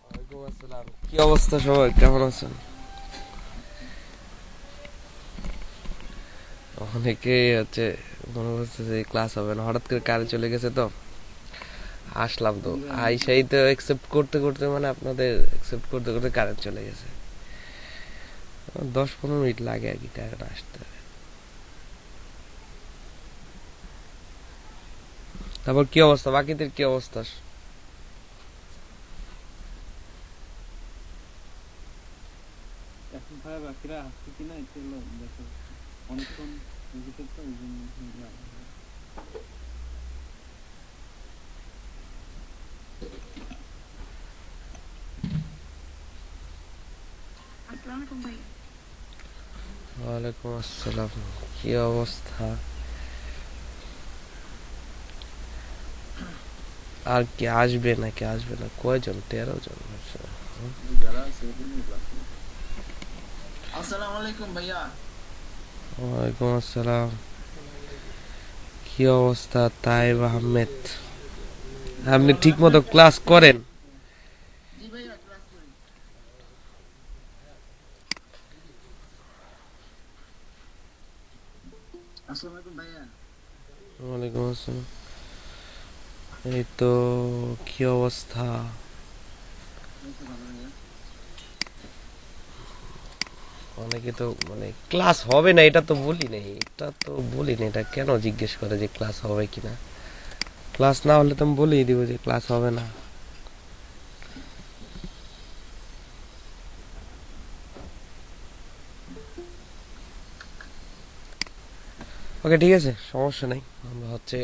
ওয়ালাইকুম আসসালাম। কি অবস্থা সবাই, কেমন আছেন? অনেকেই হচ্ছে মনে করছে যে ক্লাস হবে না, হঠাৎ করে কারে চলে গেছে তো আসলাম তো। আইসাই তো একসেপ্ট করতে করতে মানে আপনাদের একসেপ্ট করতে করতে কারেন্ট চলে গেছে। 10-15 মিনিট লাগে আর কি কারেন্ট আসতে। তারপর কি অবস্থা, বাকিদের কি অবস্থা? এখন ভাই বাকিরা আসছে কিনা এটা হলো দেখার বিষয়। অনেকক্ষণ হয়েছে তো এই জন্য আসসালামু আলাইকুম ভাই। ওয়ালাইকুম আসসালাম। কি অবস্থা? আর কি আসবে নাকি আসবে না? কয়জন? 13 জন আচ্ছা। যারা সেদিনই ক্লাস নেই। আসসালামু আলাইকুম ভাইয়া। ওয়ালাইকুম আসসালাম। কি অবস্থা তাইব আহমেদ? আপনি ঠিক মতো ক্লাস করেন? জি ভাইয়া ক্লাস করি। আসসালামু আলাইকুম ভাইয়া। ওয়ালাইকুম আসসালাম। এই তো, কি অবস্থা? এই তো ভালো ভাইয়া। অনেকে তো মানে ক্লাস হবে না এটা তো বলি নাই, এটা তো বলি না। এটা কেন জিজ্ঞেস করে যে ক্লাস হবে কিনা? ক্লাস না হলে তো আমি বলেই দিব যে ক্লাস হবে না। ওকে ঠিক আছে, সমস্যা নেই। আমরা হচ্ছে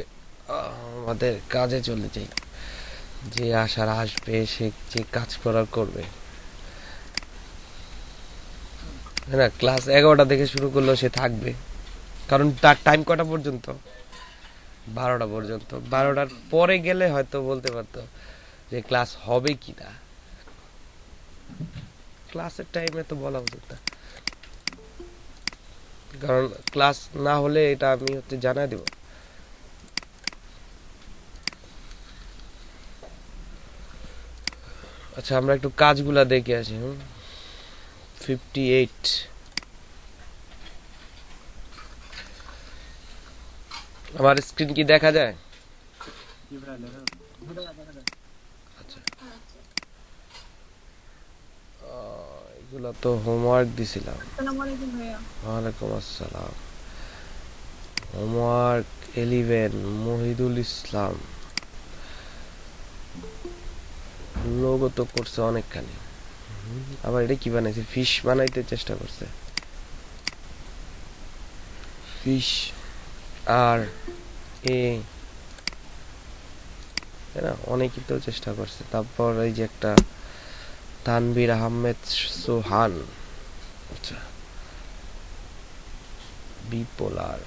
আমাদের কাজে চলে যাই। যে আসার আসবে, সে যে কাজ করার করবে। তাই না? ক্লাস 11টা থেকে শুরু করলেও সে থাকবে, কারণ তার টাইম কটা পর্যন্ত? 12টা পর্যন্ত। 12টার পরে গেলে হয়তো বলতে পারতো যে ক্লাস হবে কি না। ক্লাসের টাইমে তো বলা উচিত না, কারণ ক্লাস না হলে এটা আমি হচ্ছে জানাই দিব। আচ্ছা, আমরা একটু কাজগুলা দেখে আসি। 58। আমার স্ক্রিন কি দেখা যায়? জি ভাইয়া দেখা যাচ্ছে। ভাইয়া দেখা যাচ্ছে। আচ্ছা, এগুলা তো হোমওয়ার্ক দিছিলাম। আসসালামু আলাইকুম ভাইয়া। ওয়ালাইকুম আসসালাম। হোমওয়ার্ক 11, মহিদুল ইসলাম। লোগো তো করছে অনেকখানি। আবার এটা কি বানাইছে? ফিশ বানাইতে চেষ্টা করছে। ফিশ আর এ, তাই না? অনেকই তো চেষ্টা করছে। তারপর এই যে একটা তানভীর আহমেদ সোহান। আচ্ছা, বিপোলার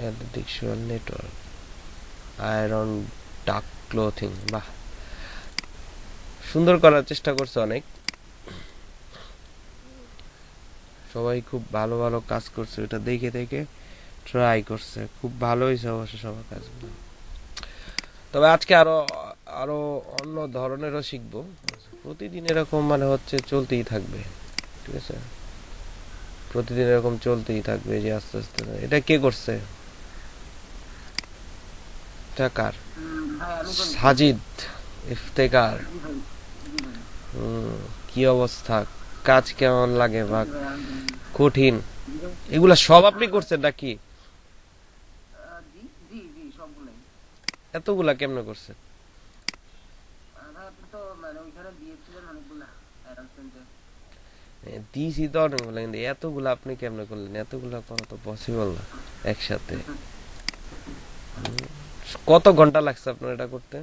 অ্যাডিকশন নেটওয়ার্ক, আয়রন ডাক ক্লোথিং। বাহ, সুন্দর করার চেষ্টা করছে অনেক। সবাই খুব ভালো ভালো কাজ করছে, এটা দেখে দেখে ট্রাই করছে। খুব ভালো হয়েছে অবশ্য সবার কাজগুলো। তবে আজকে আরো আরো অন্য ধরনেরও শিখবো। প্রতিদিন এরকম মানে হচ্ছে চলতেই থাকবে, ঠিক আছে? প্রতিদিন এরকম চলতেই থাকবে যে আস্তে আস্তে। এটা কে করছে? টাকার ভাই আমি বলি। সাজিদ ইফতেকার। জি ভাই। জি ভাই। কি অবস্থা? কাজ কেমন লাগে বা জি ভাই আমি বলি। কঠিন? জি ভাই। এগুলা সব আপনি করছেন নাকি? জি জি জি সবগুলাই। এতগুলা কেমনে করছেন? ভাই আপনি তো মানে ওইখানে দিয়েছিলেন অনেকগুলা অ্যারেঞ্জমেন্টে। দিছি তো অনেকগুলা, কিন্তু এতগুলা আপনি কেমনে করলেন? এতগুলা করা তো পসিবল না একসাথে। কত ঘন্টা লাগছে আপনার এটা করতে?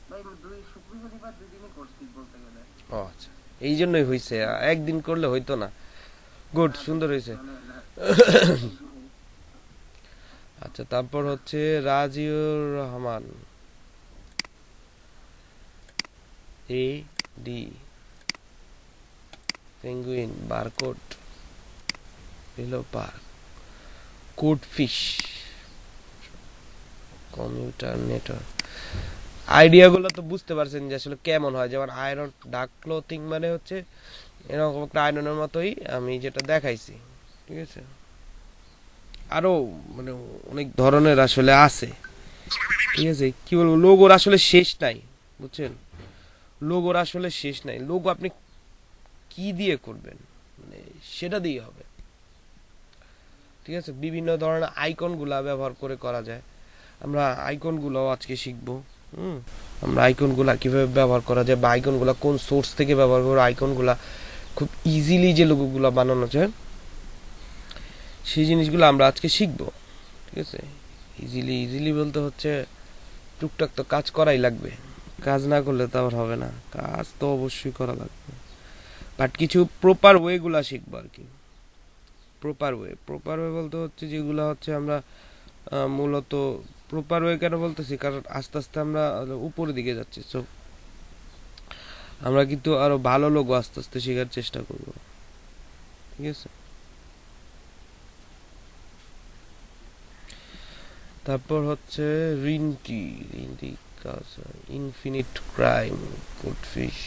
ভাই দুই শুক্র শনিবার 2 দিনই করছি বলতে গেলে। ও আচ্ছা, এই জন্যই হয়েছে। একদিন করলে হইতো না। গুড, না ভাই সুন্দর হয়েছে। মানে আচ্ছা, তারপর হচ্ছে Raziur Rahman. A D, penguin, barcode, পিলোপার, কোড ফিশ, কম্পিউটার নেটওয়ার্ক, আইডিয়াগুলো তো বুঝতে পারছেন যে আসলে কেমন হয়। যেমন আয়রন ডার্ক ক্লোথিং মানে হচ্ছে এরকম একটা আয়রনের মতোই আমি যেটা দেখাইছি, ঠিক আছে। আরো মানে অনেক ধরনের আসলে আছে, ঠিক আছে। কি বলবো, লোগোর আসলে শেষ নাই, বুঝছেন। লোগোর আসলে শেষ নাই। লোগো আপনি কি দিয়ে করবেন, মানে সেটা দিয়ে হবে, ঠিক আছে। বিভিন্ন ধরনের আইকন গুলা ব্যবহার করে করা যায়। আমরা আইকন গুলাও আজকে শিখবো। হুম, আমরা আইকন গুলা কিভাবে ব্যবহার করা যায়, বা আইকন গুলা কোন সোর্স থেকে ব্যবহার করে আইকন গুলা খুব ইজিলি যে লোগো গুলা বানানো যায়, সেই জিনিসগুলো আমরা আজকে শিখবো, ঠিক আছে। ইজিলি ইজিলি বলতে হচ্ছে টুকটাক তো কাজ করাই লাগবে। কাজ না করলে তো আবার হবে না, কাজ তো অবশ্যই করা লাগবে। বাট কিছু প্রপার ওয়ে গুলা শিখবো আর কি। প্রপার ওয়ে বলতে হচ্ছে যেগুলা হচ্ছে আমরা মূলত প্রপার ওয়ে কেন বলতেছি, কারণ আস্তে আস্তে আমরা উপরের দিকে যাচ্ছি। সো আমরা কিন্তু আরো ভালো লোগো আস্তে আস্তে শেখার চেষ্টা করব, ঠিক আছে। তারপর হচ্ছে রিন্টি রিন্টি ইনফিনিট ক্রাইম গুডফিশ।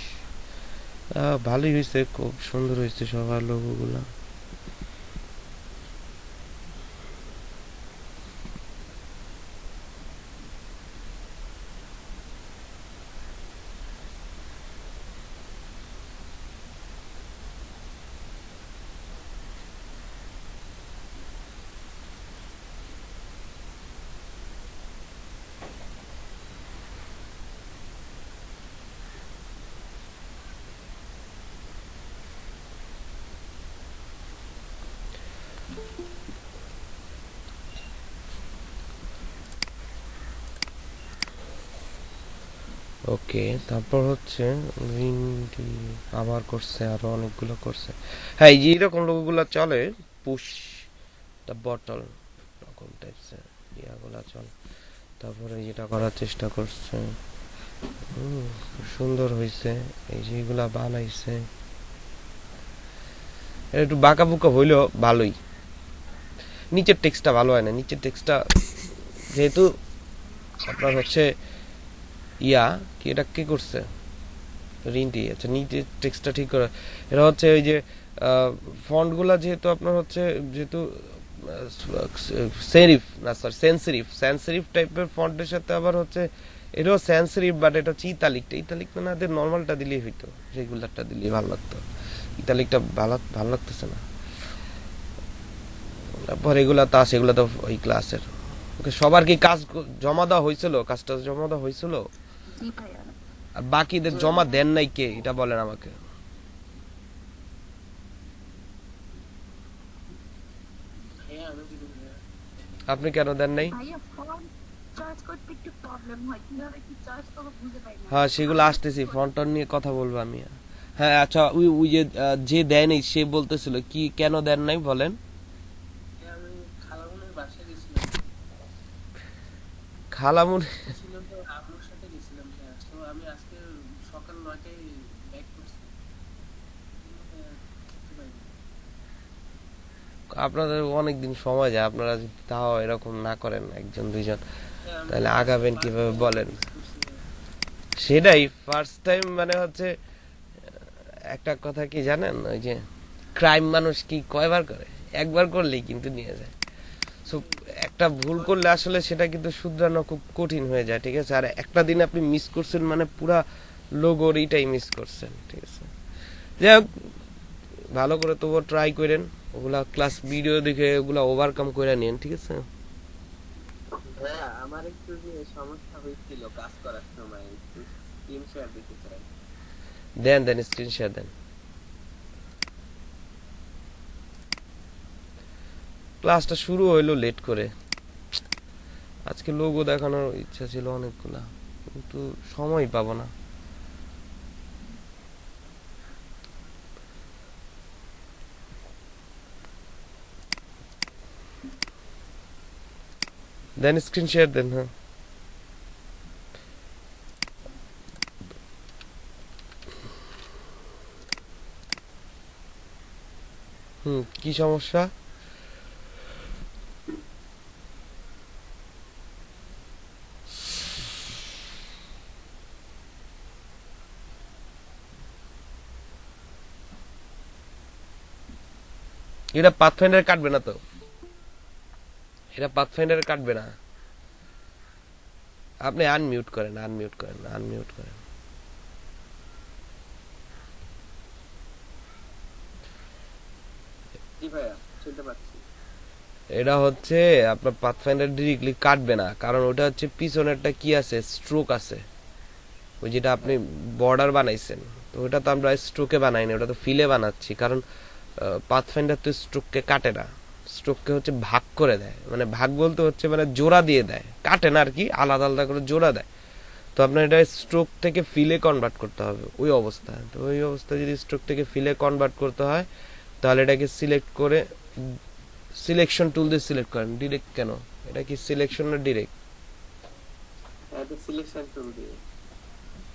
ভালোই হয়েছে, খুব সুন্দর হয়েছে সবার লোগোগুলা। ওকে, তারপর হচ্ছে রিন্টি আবার করছে, আরো অনেকগুলো করছে। হ্যাঁ, এই যে এরকম লোগোগুলো চলে, পুশ দ্য বটল এরকম টাইপসের ইয়াগুলা চলে। তারপরে যেটা করার চেষ্টা করছে, খুব সুন্দর হয়েছে। এই যে এগুলা বানাইছে, এটা একটু বাঁকা বুকা হইলেও ভালোই। নিচের টেক্সটটা ভালো হয় না, নিচের টেক্সটটা যেহেতু আপনার হচ্ছে ইয়া কি, এটা কে করছে, রিন্টি। আচ্ছা, নিচের টেক্সটটা ঠিক করে। এটা হচ্ছে ওই যে ফন্ট গুলা যেহেতু আপনার হচ্ছে, যেহেতু সেরিফ না স্যার, সেন্সিরিফ টাইপের ফন্টের সাথে আবার হচ্ছে এটাও সেন্সিরিভ, বাট এটা হচ্ছে ইতালিকটা। ইতালিক মানে এদের নর্মালটা দিলেই হইতো, রেগুলারটা দিলেই ভালো লাগতো। ইতালিকটা ভালো লাগতেছে না। তারপর এগুলা তো আছে, এগুলা তো ওই ক্লাসের। সবার কি কাজ জমা দেওয়া হয়েছিল, কাজটা জমা দেওয়া হয়েছিল? জি ভাইয়া। আর বাকিদের জমা দেন নাই কে, এটা বলেন আমাকে। ভাইয়া আমি কি বলবো? আপনি কেন দেন নাই? ভাইয়া ফোন চার্জ করতে একটু প্রবলেম হয়, কিভাবে কি চার্জ করবো বুঝে পাই না। হ্যাঁ, সেগুলো আসতেছি, ফন্টন নিয়ে কথা বলবো আমি। হ্যাঁ আচ্ছা, ওই ওই যে যে দেয় নাই সে বলতেছিল কি কেন দেন নাই বলেন। আমি খালামুনের বাসায় গেছিলাম, খালামুন। ছিল তো আম্মুর সাথে গেছিলাম। হ্যাঁ, তো আমি আজকে সকাল 9টায় ব্যাক করছি, কিন্তু হ্যাঁ, করতে পারিনি। আপনাদের অনেক দিন সময় যায়, আপনারা যদি তাও এরকম না করেন একজন দুইজন, হ্যাঁ, আমি তাহলে ফার্স্ট আগাবেন ফার্স্ট কিভাবে টাইম বলেন। মিস করছি ভাইয়া। সেটাই ফার্স্ট টাইম মানে হচ্ছে, একটা কথা কি জানেন, ওই যে ক্রাইম মানুষ কি কয়বার করে, একবার করলেই কিন্তু নিয়ে যায়। সো একটা ভুল করলে আসলে সেটা কিন্তু শুধরানো খুব কঠিন হয়ে যায়, ঠিক আছে। আর একটা দিন আপনি মিস করছেন মানে পুরা লোগোর এইটাই মিস করছেন, ঠিক আছে। যাই হোক, ভালো করে তবুও ট্রাই করেন, ওগুলা ক্লাস ভিডিও দেখে ওগুলা ওভারকাম করে নিন, ঠিক আছে। হ্যাঁ, আমার একটু যে সমস্যা হয়েছিল কাজ করার সময়, একটু স্ক্রিন শেয়ার দিতে চাই। দেন দেন, স্ক্রিন শেয়ার দেন। ক্লাসটা শুরু হইলো লেট করে। আজকে লোগো দেখানোর ইচ্ছা ছিল অনেকগুলা, কিন্তু সময় পাবো না। দেন স্ক্রিন শেয়ার দেন, হ্যাঁ। কি সমস্যা? এটা পাথফাইন্ডার কাটবে না তো, এটা পাথফাইন্ডার কাটবে না। আপনি আনমিউট করেন, আনমিউট করেন, আনমিউট করেন। জি ভাইয়া শুনতে পাচ্ছি। এটা হচ্ছে আপনার পাথফাইন্ডার ডিরেক্টলি কাটবে না, কারণ ওটা হচ্ছে পিছনেরটা কি আছে, স্ট্রোক আছে। ওই যেটা আপনি বর্ডার বানাইছেন, তো ওটা তো আমরা স্ট্রোকে বানাইনি, ওটা তো ফিলে বানাচ্ছি। কারণ পাথফাইন্ডার তো স্ট্রোককে কাটে না, স্ট্রোককে হচ্ছে ভাগ করে দেয়, মানে ভাগ বলতে হচ্ছে মানে জোড়া দিয়ে দেয়, কাটে না আর কি, আলাদা আলাদা করে জোড়া দেয়। তো আপনার এটা স্ট্রোক থেকে ফিলে কনভার্ট করতে হবে ওই অবস্থায়। তো ওই অবস্থায় যদি স্ট্রোক থেকে ফিলে কনভার্ট করতে হয়, তাহলে এটাকে সিলেক্ট করে সিলেকশন টুল দিয়ে সিলেক্ট করেন। ডিরেক্ট কেন, এটা কি সিলেকশন না ডিরেক্ট? এটা সিলেকশন টুল দিয়ে।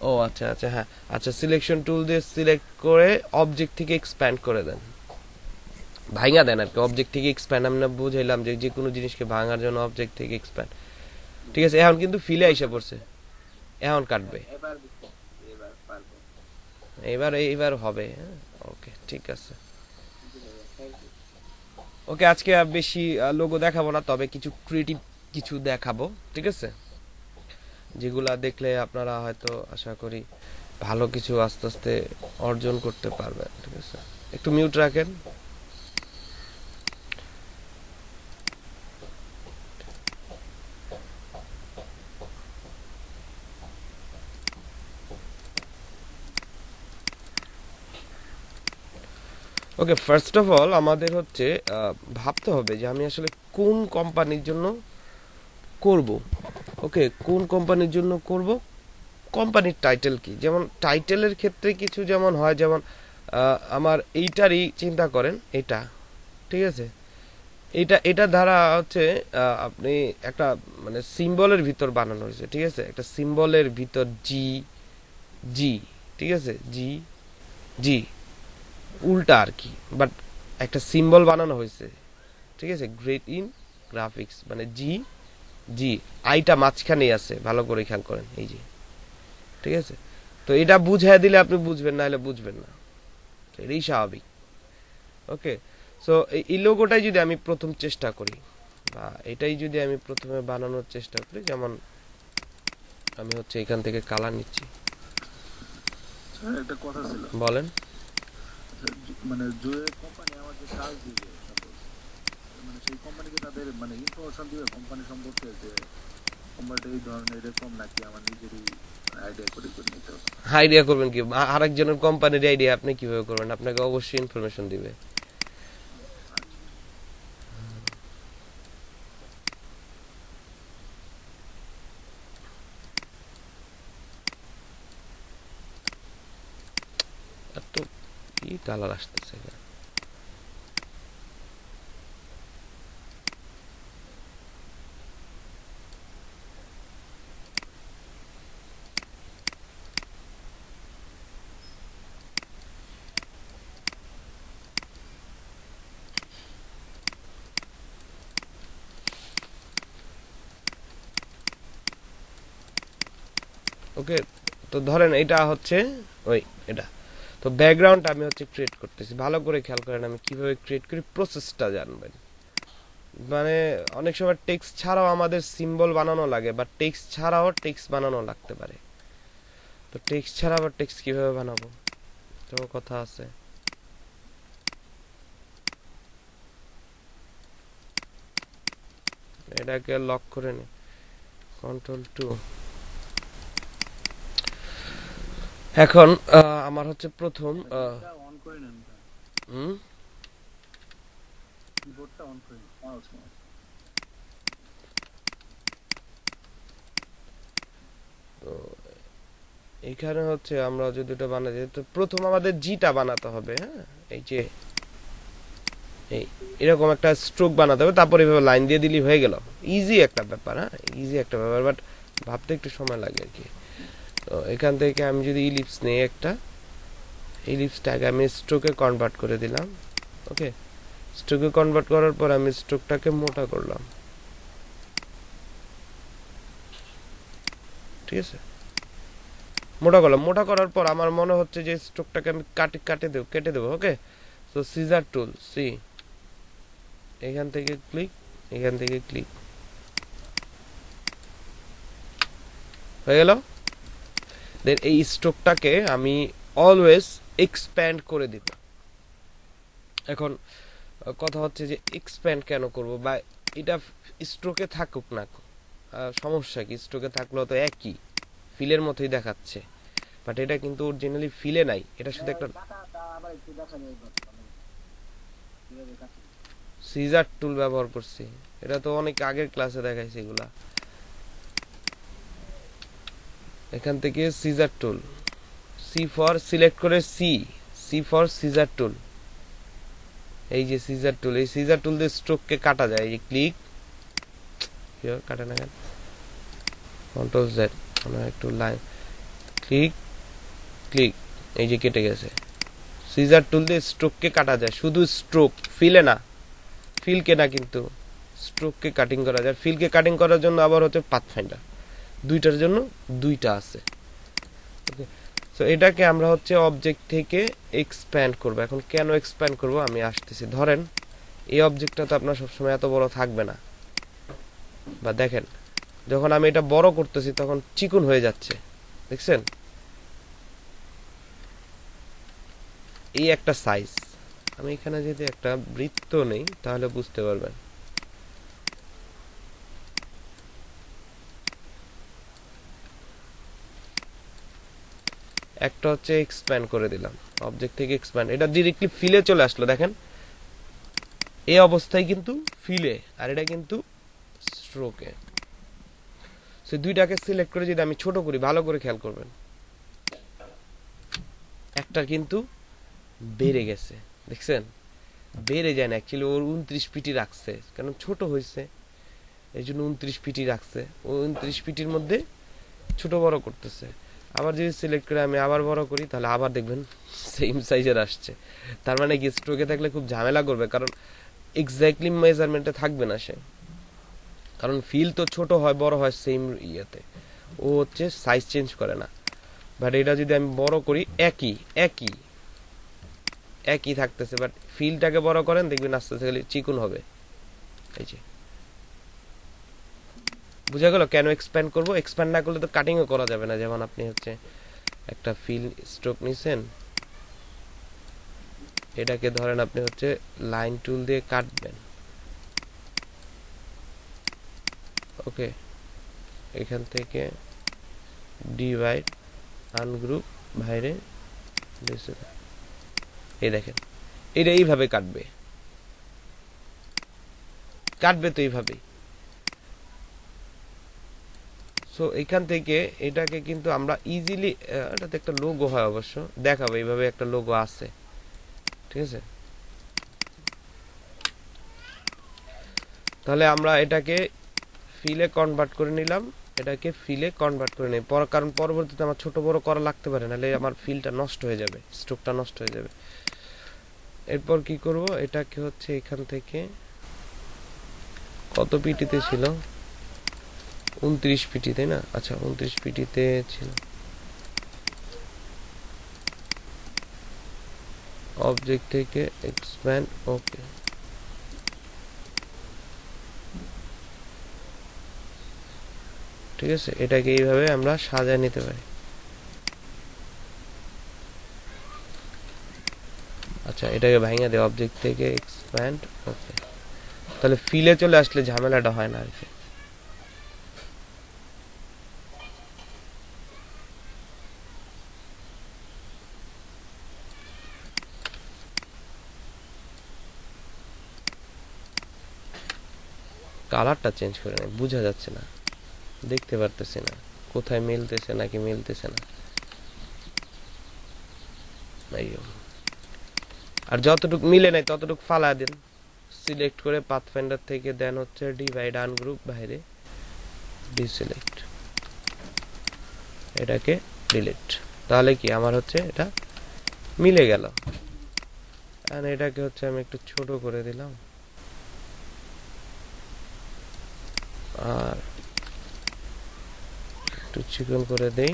ও আচ্ছা আচ্ছা, হ্যাঁ আচ্ছা, সিলেকশন টুল দিয়ে সিলেক্ট করে অবজেক্ট থেকে এক্সপ্যান্ড করে দেন, ভাঙা দেন আর কি। অবজেক্ট থেকে এক্সপ্যান্ড আমরা বুঝাইলাম যে যে কোনো জিনিসকে ভাঙার জন্য অবজেক্ট থেকে এক্সপ্যান্ড। ঠিক আছে, এখন কিন্তু ফিলে আইসা পড়ছে, এখন কাটবে। এবার বুঝতে এবার পারবো। এবার এইবার হবে, ওকে ঠিক আছে। জি ভাইয়া থ্যাংক ইউ। ওকে, আজকে আর বেশি লোগো দেখাবো না, তবে কিছু ক্রিয়েটিভ কিছু দেখাবো, ঠিক আছে, যেগুলা দেখলে আপনারা হয়তো আশা করি ভালো কিছু আস্তে আস্তে অর্জন করতে পারবেন। ঠিক আছে, একটু মিউট রাখেন। ওকে, ফার্স্ট অফ অল আমাদের হচ্ছে ভাবতে হবে যে আমি আসলে কোন কোম্পানির জন্য করব। ওকে, কোন কোম্পানির জন্য করব, কোম্পানির টাইটেল কি। যেমন টাইটেলের ক্ষেত্রে কিছু যেমন হয়, যেমন আমার এইটারই চিন্তা করেন, এটা ঠিক আছে, এটা এটা দ্বারা হচ্ছে আপনি একটা মানে সিম্বলের ভিতর বানানো হয়েছে, ঠিক আছে, একটা সিম্বলের ভিতর জি জি, ঠিক আছে, জি জি উল্টা আর কি, বাট একটা সিম্বল বানানো হয়েছে, ঠিক আছে, গ্রেট ইন গ্রাফিক্স মানে জি জি, আইটা মাঝখানে আছে, ভালো করে খেয়াল করেন, এই যে, ঠিক আছে। তো এটা বুঝাই দিলে আপনি বুঝবেন, না হলে বুঝবেন না, এটাই স্বাভাবিক। ওকে, সো এই লোগোটাই যদি আমি প্রথম চেষ্টা করি, বা এটাই যদি আমি প্রথমে বানানোর চেষ্টা করি, যেমন আমি হচ্ছে এখান থেকে কালার নিচ্ছি। স্যার একটা কথা ছিল। বলেন। স্যার, মানে যে কোম্পানি আমাকে কাজ দিবে সাপোজ, মানে সেই কোম্পানিকে তাদের মানে ইনফরমেশন দিবে কোম্পানি সম্পর্কে, যে কোম্পানিটা এই ধরনের এরকম নাকি আমার নিজেরই আইডিয়া করে করে নিতে হবে? আইডিয়া করবেন কি, আরেকজনের কোম্পানির আইডিয়া আপনি কিভাবে করবেন? আপনাকে অবশ্যই ইনফরমেশন দিবে। আচ্ছা। আর তো কি কালার আসতেছে এখানে? ওকে, তো ধরেন এটা হচ্ছে ওই এটা, তো ব্যাকগ্রাউন্ড আমি হচ্ছে ক্রিয়েট করতেছি, ভালো করে খেয়াল করেন আমি কিভাবে ক্রিয়েট করি, প্রসেসটা জানবেন। মানে অনেক সময় টেক্সট ছাড়াও আমাদের সিম্বল বানানো লাগে, বা টেক্সট ছাড়াও টেক্সট বানানো লাগতে পারে। তো টেক্সট ছাড়া আবার টেক্সট কিভাবে বানাবো, তো কথা আছে। এটাকে লক করে নি, Ctrl+2। এখন আমার হচ্ছে প্রথম অন করে নেন, হুম, কিবোর্ডটা অন করে নেন, মাউস মাউস। তো এখানে হচ্ছে আমরা যদি এটা বানাই, তো প্রথম আমাদের জিটা বানাতে হবে, হ্যাঁ, এই যে এই এরকম একটা স্ট্রোক বানাতে হবে, তারপর এইভাবে লাইন দিয়ে দিলি হয়ে গেল। ইজি একটা ব্যাপার, হ্যাঁ, ইজি একটা ব্যাপার, বাট ভাবতে একটু সময় লাগে আর কি। তো এখান থেকে আমি যদি ইলিপস নেই একটা, ইলিপসটাকে আমি স্ট্রোকে কনভার্ট করে দিলাম। ওকে, স্ট্রোকে কনভার্ট করার পর আমি স্ট্রোকটাকে মোটা করলাম, ঠিক আছে, মোটা করলাম। মোটা করার পর আমার মনে হচ্ছে যে স্ট্রোকটাকে আমি কেটে দেবো। ওকে, তো সিজার টুল, সি এখান থেকে ক্লিক, এখান থেকে ক্লিক, হয়ে গেল। দেন এই স্ট্রোকটাকে আমি অলওয়েজ এক্সপ্যান্ড করে দিব। এখন কথা হচ্ছে যে এক্সপ্যান্ড কেন করব, বা এটা স্ট্রোকে থাকুক না, সমস্যা কি? স্ট্রোকে থাকলেও তো একই ফিলের মতোই দেখাচ্ছে, বাট এটা কিন্তু অরিজিনালি ফিলে নাই, এটা শুধু একটা সিজার টুল ব্যবহার করছি। এটা তো অনেক আগের ক্লাসে দেখাইছি এগুলা। এখান থেকে scissor tool, C for select করে, সি ফর সিজার টুল। এই যে সিজার টুল, এই সিজার টুল দিয়ে স্ট্রোককে কাটা যায়। এই যে ক্লিক, কাটে না কেন, কন্ট্রোল জেড, আমরা একটু লাইন ক্লিক ক্লিক, এই যে কেটে গেছে। সিজার টুল দিয়ে স্ট্রোককে কাটা যায়, শুধু স্ট্রোক, ফিলে না, ফিলকে না, কিন্তু স্ট্রোককে কাটিং করা যায়। ফিলকে কাটিং করার জন্য আবার হচ্ছে পাথফাইন্ডার, দুইটার জন্য দুইটা আছে। ওকে, সো এটাকে আমরা হচ্ছে অবজেক্ট থেকে এক্সপ্যান্ড করব। এখন কেন এক্সপ্যান্ড করব আমি আসতেছি। ধরেন এই অবজেক্টটা তো আপনার সবসময় এত বড় থাকবে না, বা দেখেন যখন আমি এটা বড় করতেছি তখন চিকন হয়ে যাচ্ছে, দেখছেন? এই একটা সাইজ। আমি এখানে যদি একটা বৃত্ত নেই তাহলে বুঝতে পারবেন। একটা হচ্ছে এক্সপ্যান্ড করে দিলাম, অবজেক্ট থেকে এক্সপ্যান্ড, এটা ডিরেক্টলি ফিলে চলে আসলো। দেখেন এই অবস্থায় কিন্তু ফিলে, আর এটা কিন্তু স্ট্রোকে। সো দুইটাকে সিলেক্ট করে যদি আমি ছোট করি, ভালো করে খেয়াল করবেন, একটা কিন্তু বেড়ে গেছে, দেখছেন? বেড়ে যায় না, অ্যাকচুয়ালি ওর 29 পিটি রাখছে, কারণ ছোট হয়েছে এই জন্য 29 পিটি রাখছে। ও 29 পিটির মধ্যে ছোট বড় করতেছে। আবার যদি সিলেক্ট করে আমি আবার বড় করি তাহলে আবার দেখবেন সেম সাইজের আসছে। তার মানে কি, স্ট্রোকে থাকলে খুব ঝামেলা করবে, কারণ এক্স্যাক্টলি মেজারমেন্টে থাকবে না সে, কারণ ফিল তো ছোট হয় বড় হয় সেম ইয়েতে, ও হচ্ছে সাইজ চেঞ্জ করে না। বাট এটা যদি আমি বড় করি, একই একই একই থাকতেছে, বাট ফিলটাকে বড় করেন দেখবেন আস্তে আস্তে চিকন হবে। এই যে বুঝা গেল কেন এক্সপ্যান্ড করব। এক্সপ্যান্ড না করলে তো কাটিংও করা যাবে না। যেমন আপনি হচ্ছে একটা ফিল স্ট্রোক নিছেন, এটাকে ধরেন আপনি হচ্ছে লাইন টুল দিয়ে কাটবেন, ওকে, এখান থেকে ডিভাইড আনগ্রুপ বাইরে, এই দেখেন এটা এইভাবে কাটবে, কাটবে তো এইভাবেই। সো এখান থেকে এটাকে কিন্তু আমরা ইজিলি, এটাতে একটা লোগো হয় অবশ্য, দেখাবো এইভাবে একটা লোগো আছে, ঠিক আছে? তাহলে আমরা এটাকে ফিলে কনভার্ট করে নিলাম, এটাকে ফিলে কনভার্ট করে নিই, কারণ পরবর্তীতে আমার ছোট বড় করা লাগতে পারে, নাহলে আমার ফিলটা নষ্ট হয়ে যাবে, স্ট্রোকটা নষ্ট হয়ে যাবে। এরপর কি করব, এটাকে হচ্ছে এখান থেকে কত পিটিতে ছিল, 29 পিটি, তাই না? আচ্ছা 29 পিটিতে ছিল। অবজেক্ট থেকে এক্সপ্যান্ড, ওকে, ঠিক আছে। এটাকে এইভাবে আমরা সাজায় নিতে পারি। আচ্ছা এটাকে ভাঙিয়ে দেয়, অবজেক্ট থেকে এক্সপ্যান্ড, ওকে, তাহলে ফিলে চলে আসলে ঝামেলাটা হয় না আর কি। কালারটা চেঞ্জ করে নেই, বোঝা যাচ্ছে না, দেখতে পারতেছি না কোথায় মিলতেছে নাকি মিলতেছে না। আর যতটুকু মিলে নাই ততটুকু ফালা দেন, সিলেক্ট করে পাথফাইন্ডার থেকে, দেন হচ্ছে ডিভাইড আনগ্রুপ বাইরে, ডিসিলেক্ট, এটাকে ডিলিট। তাহলে কি আমার হচ্ছে এটা মিলে গেল। আর এটাকে হচ্ছে আমি একটু ছোট করে দিলাম, আর একটু চিকন করে দেই,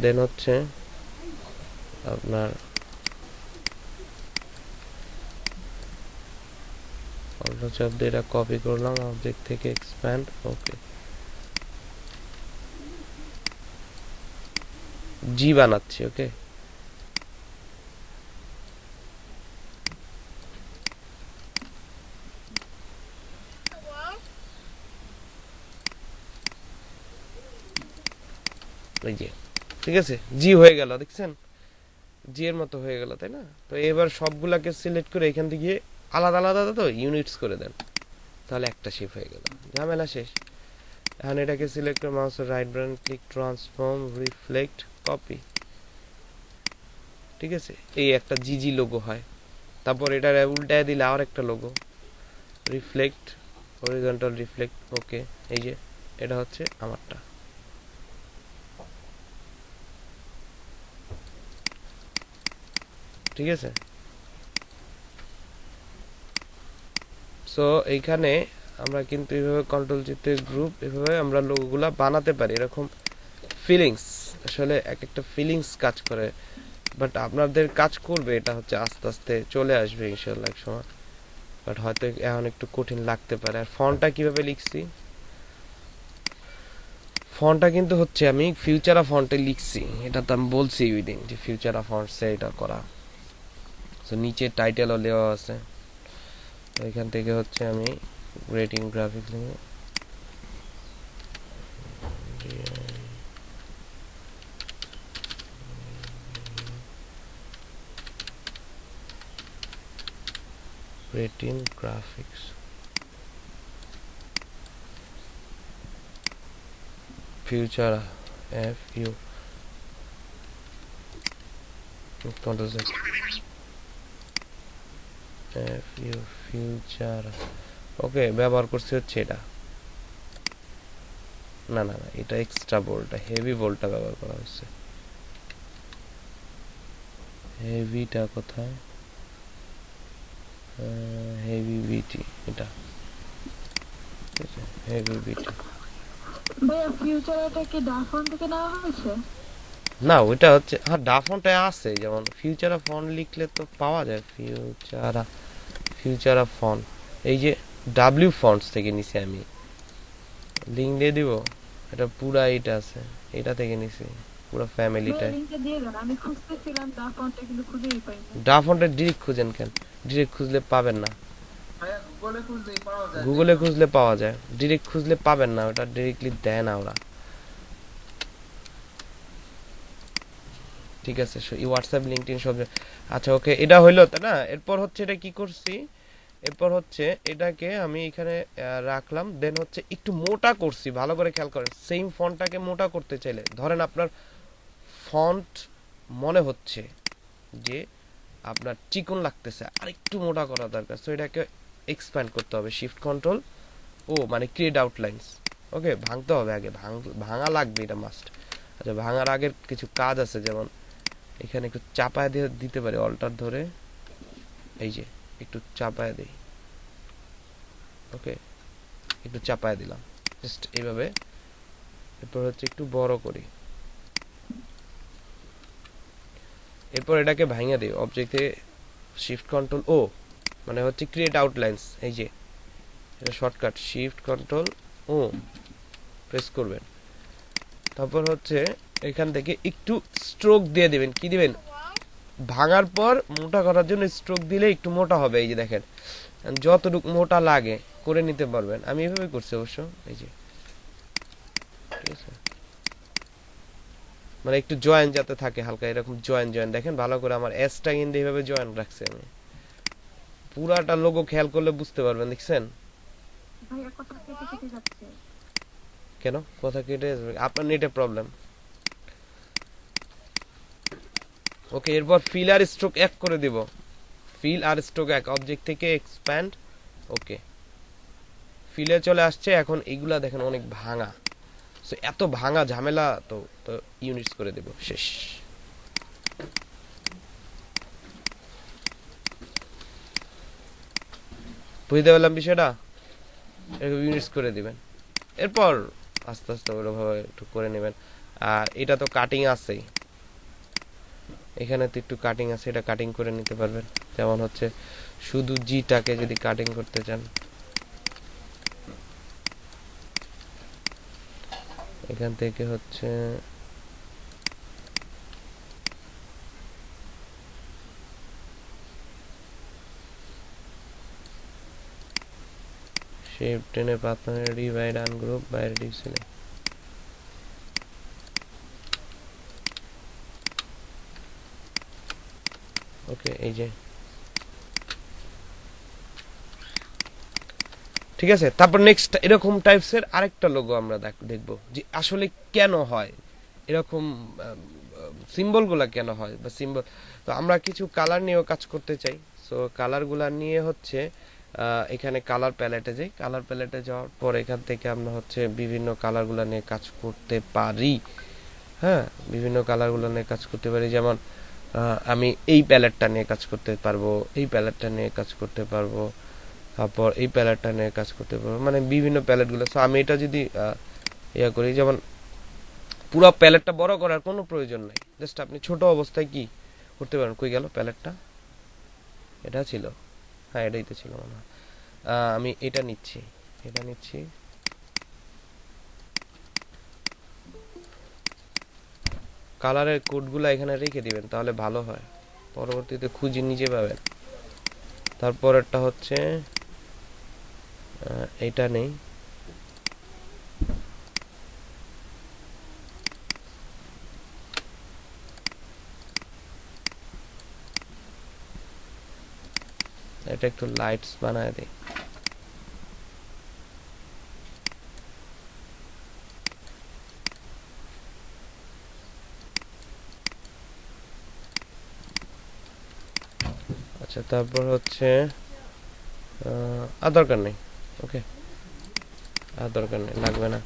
দেন হচ্ছে আপনার চাপ দিয়ে এটা কপি করলাম অবজেক্ট থেকে এক্সপ্যান্ড ওকে জি বানাচ্ছি ওকে এই যে ঠিক আছে জি হয়ে গেল দেখছেন জি এর মতো হয়ে গেল তাই না তো এবার সবগুলাকে সিলেক্ট করে এখান থেকে আলাদা আলাদা তো ইউনিটস করে দেন তাহলে একটা শেপ হয়ে গেল ঝামেলা শেষ এখন এটাকে সিলেক্ট করে মাউসের right button click transform reflect copy ঠিক আছে এই একটা জিজি লোগো হয় তারপর এটা উল্টায় দিলে আর একটা লোগো রিফ্লেক্ট হরিজন্টাল রিফ্লেক্ট ওকে এই যে এটা হচ্ছে আমারটা ঠিক আছে সো এইখানে আমরা কিন্তু এইভাবে কন্ট্রোল চিত্রের গ্রুপ এভাবে আমরা লোগোগুলা বানাতে পারি এরকম ফিলিংস আসলে এক একটা ফিলিংস কাজ করে বাট আপনাদের কাজ করবে এটা হচ্ছে আস্তে আস্তে চলে আসবে ইনশাআল্লাহ এক সময় বাট হয়তো এখন একটু কঠিন লাগতে পারে আর ফন্টটা কিভাবে লিখছি ফন্টটা কিন্তু হচ্ছে আমি ফিউচারা ফন্টে লিখছি এটা তো আমি বলছি ওই দিন যে ফিউচারা ফন্টসে এটা করা তো নিচে টাইটেলও দেওয়া আছে তো এখান থেকে হচ্ছে আমি রেটিং গ্রাফিক্স লিখে rating graphics Futura F U control Z F U Futura okay ব্যবহার করছি হচ্ছে এটা না না না এটা এক্সট্রা বোল্টটা হেভি বোল্টটা ব্যবহার করা হচ্ছে হেভিটা কোথায় হেভি বিটি এটা ঠিক আছে হেভি বিটি ভাইয়া ফিউচারটা কি ডাফন থেকে নেওয়া হয়েছে? না ওইটা হচ্ছে হ্যাঁ ডাফনটা আছে যেমন ফিউচারা ফন্ট লিখলে তো পাওয়া যায় ফিউচারা ফন্ট এই যে ডাব্লিউ ফন্টস থেকে নিছি আমি লিংক দিয়ে দিব এটা পুরা এটা আছে এটা থেকে নিছি পুরো ফ্যামিলিটা লিংকটা দিয়ে দেন আমি খুঁজতেছিলাম ডাফনটা কিন্তু খুঁজেই পাইনি ডাফনটা ডিরেক্ট খুঁজেন কেন ডিরেক্ট খুঁজলে পাবেন না ভাইয়া গুগলে খুঁজলেই পাওয়া যায় গুগলে খুঁজলে পাওয়া যায় ডিরেক্ট খুঁজলে পাবেন না ওটা ডিরেক্টলি দেয় না ওরা ঠিক আছে এই হোয়াটসঅ্যাপ লিংকডিন সব আচ্ছা ওকে এটা হইলো তাই না এরপর হচ্ছে এটা কি করছি এরপর হচ্ছে এটাকে আমি এখানে রাখলাম দেন হচ্ছে একটু মোটা করছি ভালো করে খেয়াল করেন সেম ফন্টটাকে মোটা করতে চাইলে ধরেন আপনার ফন্ট মনে হচ্ছে যে আপনার চিকন লাগতেছে আর একটু মোটা করা দরকার সো এটাকে এক্সপ্যান্ড করতে হবে শিফট কন্ট্রোল ও মানে ক্রিয়েট আউটলাইনস ওকে ভাঙতে হবে আগে ভাঙা লাগবে এটা মাস্ট আচ্ছা ভাঙার আগের কিছু কাজ আছে যেমন এখানে একটু চাপায় দিয়ে দিতে পারি অল্টার ধরে এই যে একটু চাপায় দেই ওকে একটু চাপায় দিলাম জাস্ট এইভাবে এরপর হচ্ছে একটু বড় করি এরপর এটাকে ভাঙিয়ে দিই অবজেক্টে শিফট কন্ট্রোল ও মানে হচ্ছে ক্রিয়েট আউটলাইনস এই যে এটা শর্টকাট শিফট কন্ট্রোল ও প্রেস করবেন তারপর হচ্ছে এখান থেকে একটু স্ট্রোক দিয়ে দিবেন কি দিবেন ভাঙার পর মোটা করার জন্য স্ট্রোক দিলে একটু মোটা হবে এই যে দেখেন যতটুকু মোটা লাগে করে নিতে পারবেন আমি এভাবে করছি অবশ্য এই যে ঠিক আছে মানে একটু জয়েন যাতে থাকে হালকা এরকম জয়েন দেখেন ভালো করে আমার এসটা কিন্তু এইভাবে জয়েন রাখছি আমি পুরাটা লোগো খেয়াল করলে বুঝতে পারবেন দেখছেন ভাইয়া কথা কেটে কেটে যাচ্ছে কেন কথা কেটে যাবে আপনার নেটে প্রবলেম ওকে এরপর ফিল আর স্ট্রোক এক করে দিব ফিল আর স্ট্রোক এক অবজেক্ট থেকে এক্সপ্যান্ড ওকে ফিলে চলে আসছে এখন এইগুলা দেখেন অনেক ভাঙা সো এত ভাঙা ঝামেলা তো তো ইউনিটস করে দেব শেষ বুঝতে পারলাম বিষয়টা এরকম ইউনিটস করে দিবেন এরপর আস্তে আস্তে ওইভাবে একটু করে নেবেন আর এটা তো কাটিং আছেই এখানে তো একটু কাটিং আছে এটা কাটিং করে নিতে পারবেন যেমন হচ্ছে শুধু জিটাকে যদি কাটিং করতে চান এখান থেকে হচ্ছে শেপ টেনে পাথরে ডিভাইড আনগ্রুপ বাই রিডিউসিং ওকে এই যে ঠিক আছে তারপর নেক্সট এরকম টাইপসের আরেকটা লোগো আমরা দেখব যে আসলে কেন হয় এরকম সিম্বলগুলো কেন হয় বা সিম্বল তো আমরা কিছু কালার নিয়েও কাজ করতে চাই সো কালারগুলো নিয়ে হচ্ছে এখানে কালার প্যালেটে যাই কালার প্যালেটে যাওয়ার পর এখান থেকে আমরা হচ্ছে বিভিন্ন কালারগুলো নিয়ে কাজ করতে পারি হ্যাঁ বিভিন্ন কালারগুলো নিয়ে কাজ করতে পারি যেমন আমি এই প্যালেটটা নিয়ে কাজ করতে পারবো এই প্যালেটটা নিয়ে কাজ করতে পারবো তারপর এই প্যালেটটা নিয়ে কাজ করতে পারবো মানে বিভিন্ন প্যালেটগুলো সো আমি এটা যদি ইয়া করি যেমন পুরো প্যালেটটা বড় করার কোনো প্রয়োজন নাই জাস্ট আপনি ছোট অবস্থায় কি করতে পারেন কই গেল প্যালেটটা এটা ছিল হ্যাঁ এটাই তো ছিল মনে হয় আমি এটা নিচ্ছি কালারের কোডগুলো এখানে রেখে দিবেন তাহলে ভালো হয় পরবর্তীতে খুঁজে নিজে পাবেন তারপরেরটা হচ্ছে এটা নেই এটা একটু লাইটস বানায় দেই আচ্ছা তারপর হচ্ছে আর দরকার নেই ওকে আর দরকার নেই লাগবে না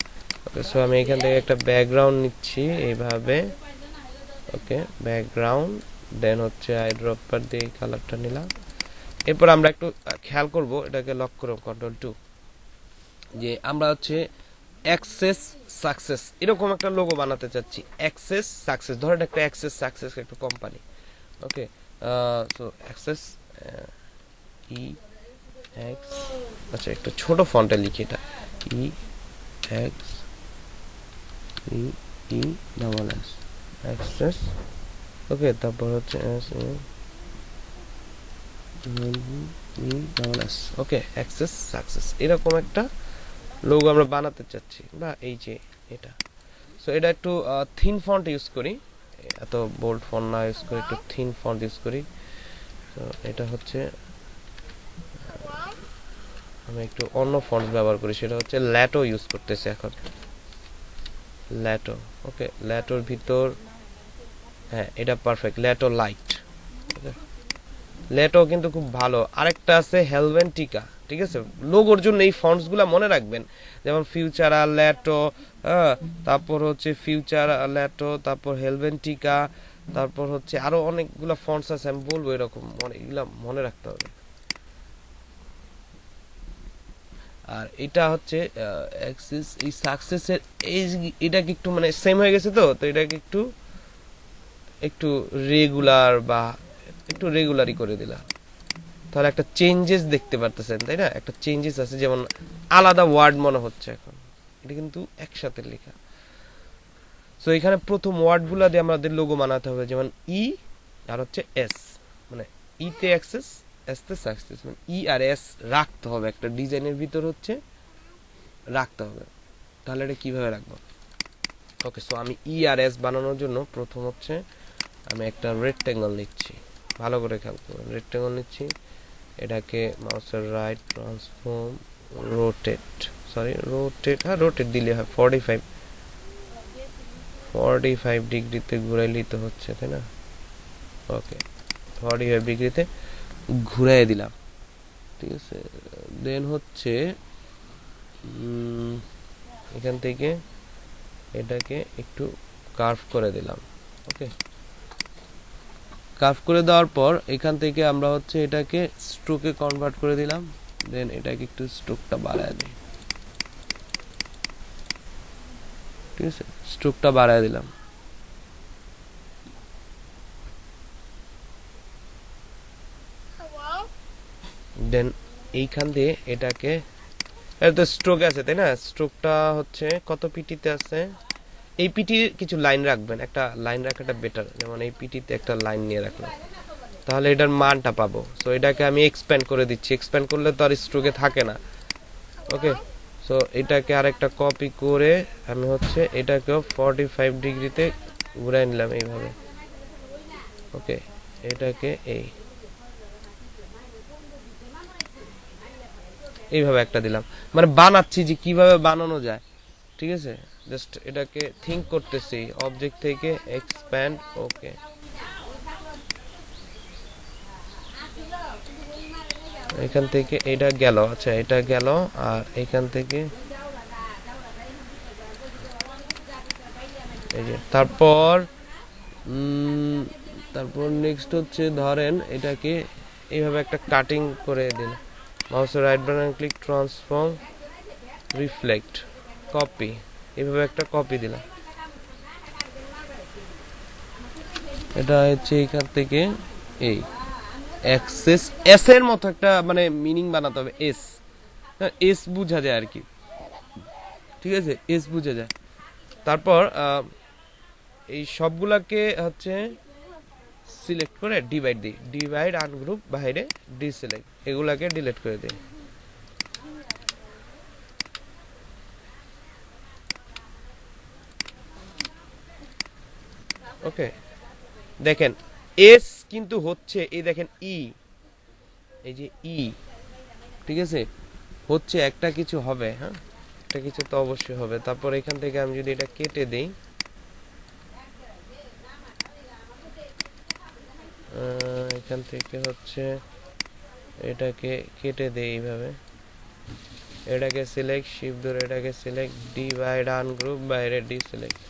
ওকে সো আমি এখান থেকে একটা ব্যাকগ্রাউন্ড নিচ্ছি এইভাবে ওকে ব্যাকগ্রাউন্ড দেন হচ্ছে আইড্রপার দিয়ে কালারটা নিলাম এরপর আমরা একটু খেয়াল করব এটাকে লক করব কন্ট্রোল 2 যে আমরা হচ্ছে অ্যাক্সেস সাকসেস এরকম একটা লোগো বানাতে চাচ্ছি অ্যাক্সেস সাকসেস ধরেন একটা অ্যাক্সেস সাকসেস একটা company okay so access E X আচ্ছা একটু ছোট ফন্টে লিখি এটা E X E E double S access okay তারপর হচ্ছে এস ওকে অ্যাক্সেস সাকসেস এরকম একটা লোগো আমরা বানাতে চাচ্ছি বা এই যে এটা সো এটা একটু থিন ফন্ট ইউজ করি এত বোল্ড ফন্ট না ইউজ করি একটু থিন ফন্ট ইউজ করি তো এটা হচ্ছে আমি একটু অন্য ফন্ট ব্যবহার করি সেটা হচ্ছে ল্যাটো ইউজ করতেছি এখন ল্যাটো ওকে ল্যাটোর ভিতর হ্যাঁ এটা পারফেক্ট ল্যাটো লাইট ওকে লেটো কিন্তু খুব ভালো আরেকটা আছে হেলভেন্টিকা ঠিক আছে লোগোর জন্য এই ফন্টস গুলা মনে রাখবেন যেমন ফিউচারা লেটো তারপর হচ্ছে ফিউচার লেটো তারপর হেলভেন্টিকা তারপর হচ্ছে আরো অনেকগুলা ফন্টস আছে আমি বলবো এরকম এগুলা মনে রাখতে হবে আর এটা হচ্ছে অ্যাক্সেস এই সাকসেসের এটাকে একটু মানে সেম হয়ে গেছে তো এটাকে একটু একটু রেগুলার বা একটু রেগুলারই করে দিলাম তাহলে একটা চেঞ্জেস দেখতে পারতেছেন তাই না একটা চেঞ্জেস আছে যেমন আলাদা ওয়ার্ড মনে হচ্ছে এখন এটা কিন্তু একসাথে লেখা সো এখানে প্রথম ওয়ার্ডগুলো দিয়ে আমাদের লোগো বানাতে হবে যেমন ই আর হচ্ছে এস মানে ই তে অ্যাক্সেস এস তে সাকসেস মানে ই আর এস রাখতে হবে একটা ডিজাইনের ভিতর হচ্ছে রাখতে হবে তাহলে এটা কিভাবে রাখবো ওকে সো আমি ই আর এস বানানোর জন্য প্রথম হচ্ছে আমি একটা রেক্ট্যাঙ্গল নিচ্ছি ভালো করে খেয়াল করুন রেক্ট্যাঙ্গল নিচ্ছি এটাকে মাউসের রাইট ট্রান্সফর্ম রোটেট হ্যাঁ রোটেট দিলে হয় 45 ডিগ্রিতে ঘুরাইলেই তো হচ্ছে তাই না ওকে 45 ডিগ্রিতে ঘুরাই দিলাম ঠিক আছে দেন হচ্ছে এখান থেকে এটাকে একটু কার্ভ করে দিলাম ওকে কার্ভ করে দেওয়ার পর এখান থেকে আমরা হচ্ছে এটাকে স্ট্রোকে কনভার্ট করে দিলাম দেন এটাকে একটু স্ট্রোকটা বাড়ায় দিই ঠিক আছে স্ট্রোকটা বাড়ায় দিলাম দেন এইখান দিয়ে এটাকে এটা তো স্ট্রোক আছে তাই না স্ট্রোকটা হচ্ছে কত পিটিতে আছে এই পিটির কিছু লাইন রাখবেন, একটা লাইন রাখাটা বেটার, যেমন এই পিটিতে একটা লাইন নিয়ে রাখলাম, তাহলে এটার মানটা পাবো। সো এটাকে আমি এক্সপ্যান্ড করে দিচ্ছি, এক্সপ্যান্ড করলে তো আর স্ট্রোকে থাকে না। ওকে, সো এটাকে আরেকটা কপি করে আমি হচ্ছে এটাকেও 45 ডিগ্রিতে ঘুরাই নিলাম এইভাবে। ওকে, এটাকে এইভাবে একটা দিলাম, মানে বানাচ্ছি যে কিভাবে বানানো যায়। ঠিক আছে, জাস্ট এটাকে থিঙ্ক করতেছি অবজেক্ট থেকে এক্সপ্যান্ড। ওকে, এখান থেকে এটা গেল, আচ্ছা এটা গেল, আর এখান থেকে এই যে তারপর তারপর নেক্সট হচ্ছে ধরেন এটাকে এইভাবে একটা কাটিং করে দিন, মাউসের right button click, transform, reflect, copy, এইভাবে একটা কপি দিলাম। এটা হচ্ছে এখান থেকে এই অ্যাক্সেস এস এর মতো একটা মানে মিনিং বানাতে হবে, এস, এস বুঝা যায় আর কি। ঠিক আছে, এস বুঝা যায়। তারপর এই সবগুলাকে হচ্ছে সিলেক্ট করে ডিভাইড দিই, ডিভাইড আনগ্রুপ, বাইরে ডিসিলেক্ট, এগুলাকে ডিলিট করে দিই। ওকে, দেখেন এস কিন্তু হচ্ছে এই দেখেন ই, এই যে ই, ঠিক আছে, হচ্ছে একটা কিছু হবে, হ্যাঁ একটা কিছু তো অবশ্যই হবে। তারপর এখান থেকে আমি যদি এটা কেটে দেই, এখান থেকে হচ্ছে এটাকে কেটে দেই এইভাবে, এটাকে সিলেক্ট, শিফট ধরে এটাকে সিলেক্ট, ডিভাইড আনগ্রুপ, বাইরে ডিসিলেক্ট,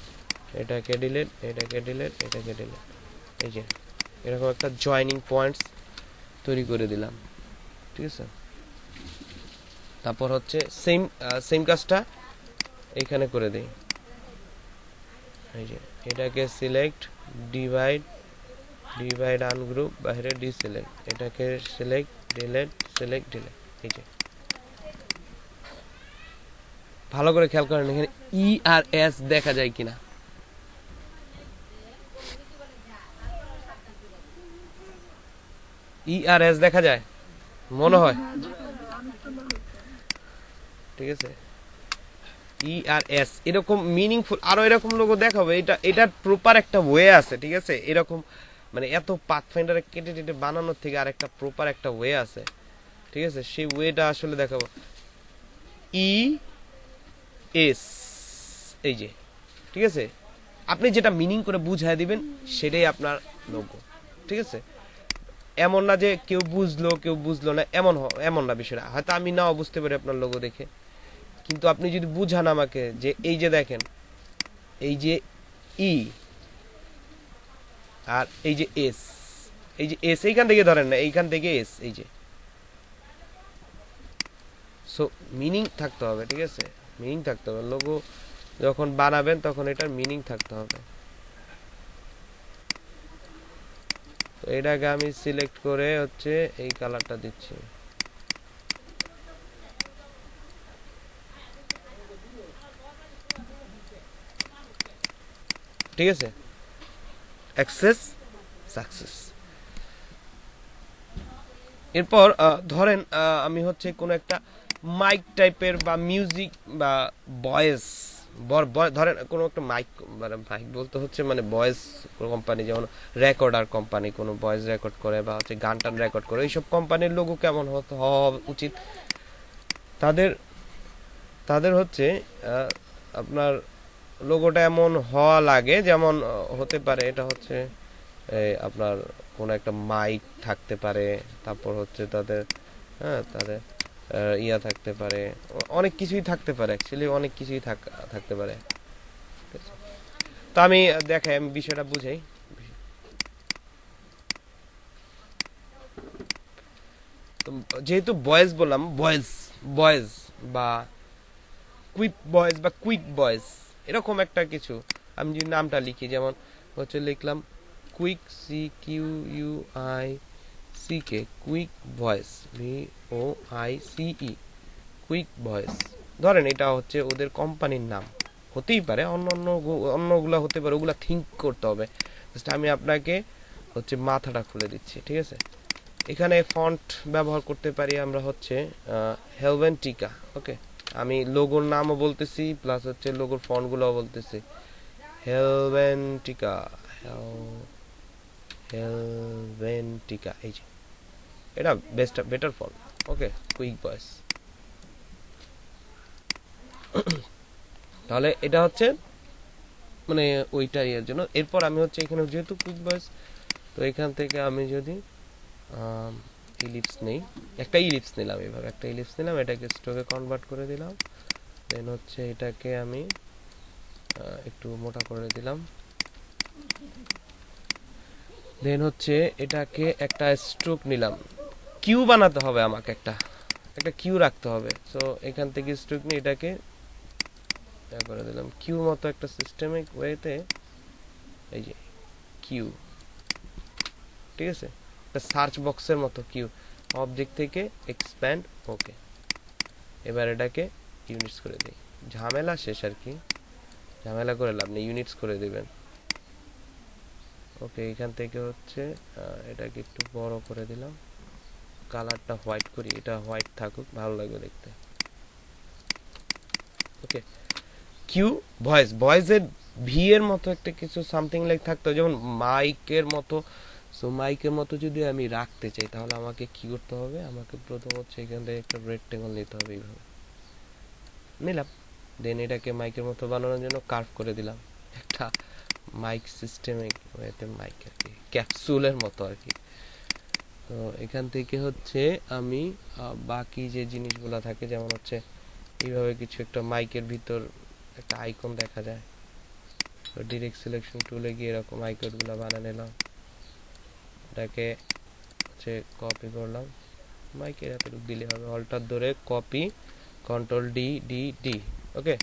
এটাকে ডিলিট, এটাকে ডিলিট, এটাকে ডিলিট। এই যে এরকম একটা জয়েনিং পয়েন্টস তৈরি করে দিলাম। ঠিক আছে, তারপর হচ্ছে সেম কাজটা এইখানে করে দেই, এই যে এটাকে সিলেক্ট, ডিভাইড, ডিভাইড আনগ্রুপ, বাইরে ডিসিলেক্ট, এটাকে সিলেক্ট, ডিলিট, সিলেক্ট, ডিলিট। এই যে ভালো করে খেয়াল করেন এখানে ই আর এস দেখা যায় কিনা। ই আর এস দেখা যায় মনে হয়, ঠিক আছে, ই আর এস এরকম মিনিংফুল আরো এরকম লোগো দেখাবে। এটার প্রপার একটা ওয়ে আছে, ঠিক আছে, এরকম মানে এত পাথফাইন্ডারে কেটে কেটে বানানোর থেকে আর একটা প্রপার একটা ওয়ে আছে, ঠিক আছে, সেই ওয়েটা আসলে দেখাবো। ই এস, এই যে, ঠিক আছে, আপনি যেটা মিনিং করে বুঝাই দিবেন সেটাই আপনার লোগো। ঠিক আছে, এমন না যে কেউ বুঝলো না, এমন না বিষয়টা, হয়তো আমি নাও বুঝতে পারি আপনার লোগো দেখে, কিন্তু আপনি যদি বুঝান আমাকে যে এই যে দেখেন এই যে ই আর এই যে এস, এই যে এস এইখান থেকে ধরেন না, এইখান থেকে এস, এই যে, সো মিনিং থাকতে হবে। ঠিক আছে, মিনিং থাকতে হবে, লোগো যখন বানাবেন তখন এটার মিনিং থাকতে হবে। তো এটাকে আমি সিলেক্ট করে হচ্ছে এই কালারটা দিচ্ছি। ঠিক আছে, অ্যাক্সেস সাকসেস। এরপর ধরেন আমি হচ্ছে কোনো একটা মাইক টাইপের বা মিউজিক বা ভয়েস, ধরেন কোনো একটা মাইক, মানে মাইক বলতে হচ্ছে মানে ভয়েস কোম্পানি, যেমন রেকর্ডার কোম্পানি কোনো ভয়েস রেকর্ড করে বা হচ্ছে গান টান রেকর্ড করে, এইসব কোম্পানির লোগো কেমন হওয়া উচিত, তাদের তাদের হচ্ছে আপনার লোগোটা এমন হওয়া লাগে, যেমন হতে পারে এটা হচ্ছে আপনার কোনো একটা মাইক থাকতে পারে, তারপর হচ্ছে তাদের, হ্যাঁ তাদের ইয়া থাকতে পারে, অনেক কিছুই থাকতে পারে, অ্যাকচুয়ালি অনেক কিছুই থাকতে পারে। তো আমি দেখাই, আমি বিষয়টা বুঝাই। যেহেতু ভয়েস বললাম, ভয়েস বা কুইক ভয়েস এরকম একটা কিছু আমি যদি নামটা লিখি, যেমন হচ্ছে লিখলাম quick, CQUICK, quick voice, VOICE, quick voice, ধরেন এটা হচ্ছে ওদের কোম্পানির নাম, হতেই পারে, অন্যগুলা হতে পারে, ওগুলা থিঙ্ক করতে হবে। জাস্ট আমি আপনাকে হচ্ছে মাথাটা খুলে দিচ্ছি, ঠিক আছে? এখানে ফন্ট ব্যবহার করতে পারি আমরা হচ্ছে হেলভেন্টিকা। ওকে, আমি লোগোর নামও বলতেছি প্লাস হচ্ছে লোগোর ফন্টগুলোও বলতেছি। হেলভেন্টিকা, হেলভেন্টিকা, এই যে এটা বেটার ফন্ট। ওকে, কুইক ভয়েস। তাহলে এটা হচ্ছে মানে ওইটাই এর জন্য। এরপর আমি হচ্ছে এখানে যেহেতু কুইক ভয়েস, তো এখান থেকে আমি যদি ইলিপস নেই, একটা ইলিপস নিলাম, এইভাবে একটা ইলিপস নিলাম, এটাকে স্ট্রোকে কনভার্ট করে দিলাম। দেন হচ্ছে এটাকে আমি একটু মোটা করে দিলাম। দেন হচ্ছে এটাকে একটা স্ট্রোক নিলাম, কিউ বানাতে হবে আমাকে, একটা কিউ রাখতে হবে। সো এখান থেকে স্ট্রোক নিয়ে এটাকে করে দিলাম কিউ মতো একটা সিস্টেমিক ওয়েতে, এই যে কিউ, ঠিক আছে? একটা সার্চ বক্সের মতো কিউ, অবজেক্ট থেকে এক্সপ্যান্ড। ওকে, এবার এটাকে ইউনিটস করে দিই, ঝামেলা শেষ আর কি, ঝামেলা করে লাভ নেই, ইউনিটস করে দিবেন। ওকে, এখান থেকে হচ্ছে এটাকে একটু বড় করে দিলাম, কালারটা হোয়াইট করি, এটা হোয়াইট থাকুক, ভালো লাগবে দেখতে। ওকে, কিউ ভয়েসের ভি এর মতো একটা কিছু সামথিং লাইক থাকতো, যেমন মাইকের মতো। সো মাইকের মতো যদি আমি রাখতে চাই তাহলে আমাকে কি করতে হবে, আমাকে প্রথম হচ্ছে এখান থেকে একটা রেক্টেঙ্গল নিতে হবে, এইভাবে নিলাম। দেন এটাকে মাইকের মতো বানানোর জন্য কার্ভ করে দিলাম একটা মাইক সিস্টেমিক ওয়েতে, মাইক আর কি ক্যাপসুলের মতো আর কি। তো এখান থেকে হচ্ছে আমি বাকি যে জিনিসগুলো থাকে, যেমন হচ্ছে এইভাবে কিছু একটা মাইকের ভিতর একটা আইকন দেখা যায়, তো ডিরেক্ট সিলেকশন টুলে গিয়ে এরকম আইকনগুলো বানিয়ে নিলাম, এটাকে হচ্ছে কপি করলাম, মাইকের এতটুকু দিলে হবে, অল্টার ধরে copy, control D D D. Okay,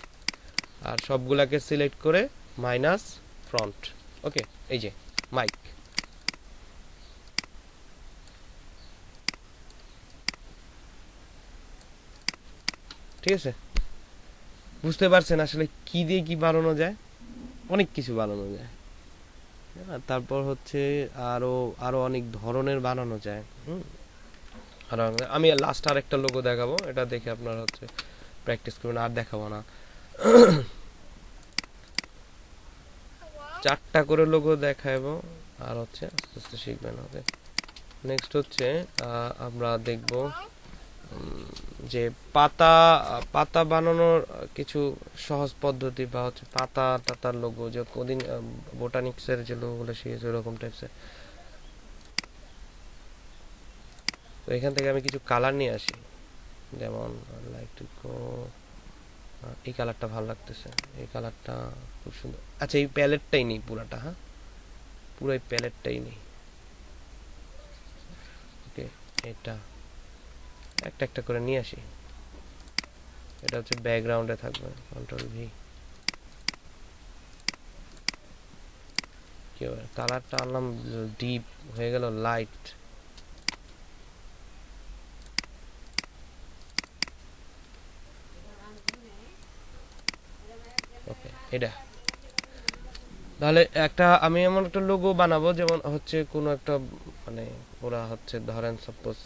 আর সবগুলাকে সিলেক্ট করে মাইনাস ফ্রন্ট। ওকে, এই যে মাইক। ঠিক আছে, বুঝতে পারছেন আসলে কি দিয়ে কি বানানো যায়? অনেক কিছু বানানো যায়। তারপর হচ্ছে আরো আরো অনেক ধরনের বানানো যায়। আর আমি লাস্ট আর একটা লোগো দেখাবো, এটা দেখে আপনারা হচ্ছে প্র্যাকটিস করবেন, আর দেখাবো না। 4টা করে লোগো দেখাবো, আর হচ্ছে আস্তে আস্তে শিখবেন। ওকে, নেক্সট হচ্ছে আমরা দেখব যে পাতা পাতা বানানোর কিছু সহজ পদ্ধতি, বা হচ্ছে পাতা টাতার লোগো, যে কদিন বোটানিক্সের যে লোগোগুলো শিখেছে ওরকম টাইপসের। তো এখান থেকে আমি কিছু কালার নিয়ে আসি, যেমন লাইক টু গো, এই কালারটা ভালো লাগতেছে, এই কালারটা খুব সুন্দর। আচ্ছা, এই প্যালেটটাই নেই পুরাটা, হ্যাঁ পুরো এই প্যালেটটাই নেই। ওকে, এটা একটা একটা করে নিয়ে আসি, এটা হচ্ছে ব্যাকগ্রাউন্ডে থাকবে, কন্ট্রোল ভি। কি হবে, কালারটা আনলাম ডিপ, হয়ে গেল লাইট। ওকে, এটা তাহলে একটা আমি এমন একটা লোগো বানাবো, যেমন হচ্ছে কোনো একটা মানে ওরা হচ্ছে ধরেন সাপোজ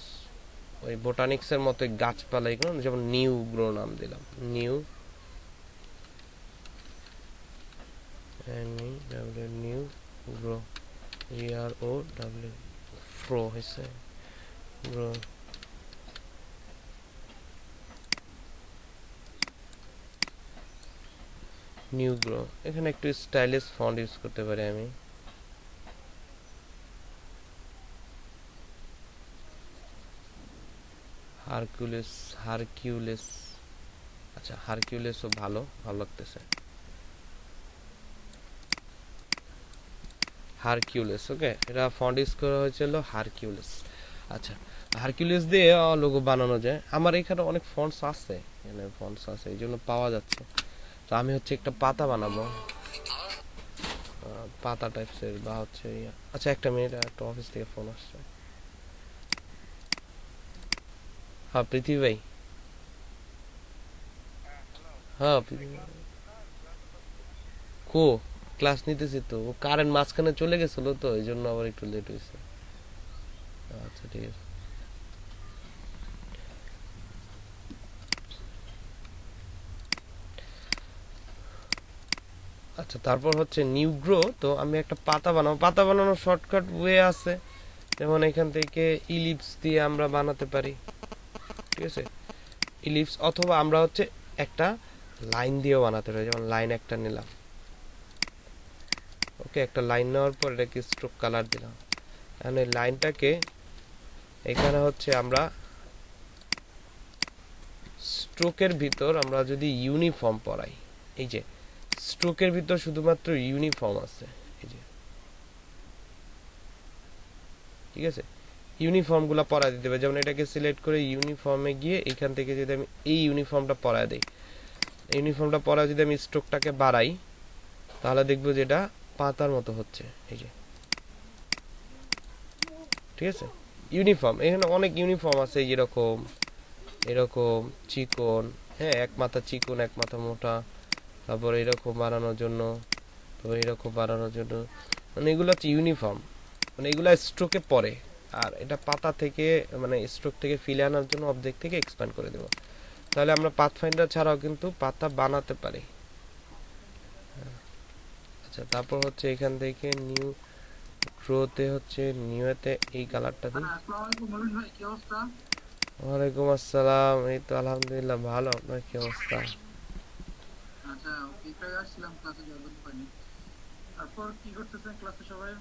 ওই বোটানিক্সের মতো গাছপালা এগুলো, যেমন নিউ গ্রো নাম দিলাম, new new grow, GRO W, ফ্রো হয়েছে, গ্রো। নিউ গ্রো, এখানে একটু স্টাইলিশ ফন্ট ইউজ করতে পারি আমি। হারকিউলিস, হারকিউলিস, আচ্ছা হারকিউলিসও ভালো লাগতেছে, হারকিউলিস। ওকে, এটা ফন্ট ইউজ করা হয়েছিল হারকিউলিস। আচ্ছা, হারকিউলিস দিয়ে লোগো বানানো যায়। আমার এখানে অনেক ফন্টস আছে, এখানে ফন্টস আছে, এই জন্য পাওয়া যাচ্ছে। তো আমি হচ্ছে একটা পাতা বানাবো, পাতা টাইপসের, বা হচ্ছে আচ্ছা একটা মিনিট, একটা অফিস থেকে ফোন আসছে। হ্যাঁ পৃথিবী ভাই, হ্যাঁ পৃথিবী, কো ক্লাস নিতেছি তো, ও কারেন্ট মাঝখানে চলে গেছিল তো এই জন্য আবার একটু লেট হয়েছে। আচ্ছা ঠিক আছে। আচ্ছা তারপর হচ্ছে নিউ গ্রো। তো আমি একটা পাতা বানাবো, পাতা বানানোর শর্টকাট ওয়ে আছে, যেমন এখান থেকে ইলিপস দিয়ে আমরা বানাতে পারি, ঠিক আছে, ইলিপস, অথবা আমরা হচ্ছে একটা লাইন দিয়েও বানাতে পারি, যেমন লাইন একটা নিলাম, ওকে, একটা লাইন নেওয়ার পর এটাকে স্ট্রোক কালার দিলাম। এখন এই লাইনটাকে এখানে হচ্ছে আমরা স্ট্রোকের ভিতর আমরা যদি ইউনিফর্ম পড়াই, এই যে স্ট্রোকের ভিতর শুধুমাত্র ইউনিফর্ম আছে, এই যে, ঠিক আছে, ইউনিফর্ম গুলা পড়া দিতে হবে। যেমন এটাকে সিলেক্ট করে ইউনিফর্মে গিয়ে এখান থেকে যদি আমি এই ইউনিফর্মটা পড়া দিই, ইউনিফর্মটা পড়া যদি আমি স্ট্রোকটাকে বাড়াই, তাহলে দেখবো যে এটা পাতার মতো হচ্ছে, এই যে, ঠিক আছে, ইউনিফর্ম। এখানে অনেক ইউনিফর্ম আছে, এরকম এরকম চিকন, হ্যাঁ, এক মাথা চিকন এক মাথা মোটা, তারপর এরকম বানানোর জন্য, তারপর এরকম বানানোর জন্য, মানে এগুলো হচ্ছে ইউনিফর্ম, মানে এগুলো স্ট্রোকে পড়ে। আর এটা পাতা থেকে মানে স্ট্রোক থেকে ফিলে আনার জন্য অবজেক্ট থেকে এক্সপ্যান্ড করে দেব। তাহলে আমরা পাথফাইন্ডার ছাড়াও কিন্তু পাতা বানাতে পারি। আচ্ছা তারপর হচ্ছে এখান থেকে নিউ গ্রোতে হচ্ছে নিউতে এই কালারটা দিই। আসসালামু আলাইকুম মনির ভাই, কি অবস্থা? ওয়ালাইকুম আসসালাম, এই তো আলহামদুলিল্লাহ ভালো, আপনার কি অবস্থা? আচ্ছা, একটু আসছিলাম, ক্লাসে জয়েন করিনি। তারপর কি করতেছেন ক্লাসে সবাই?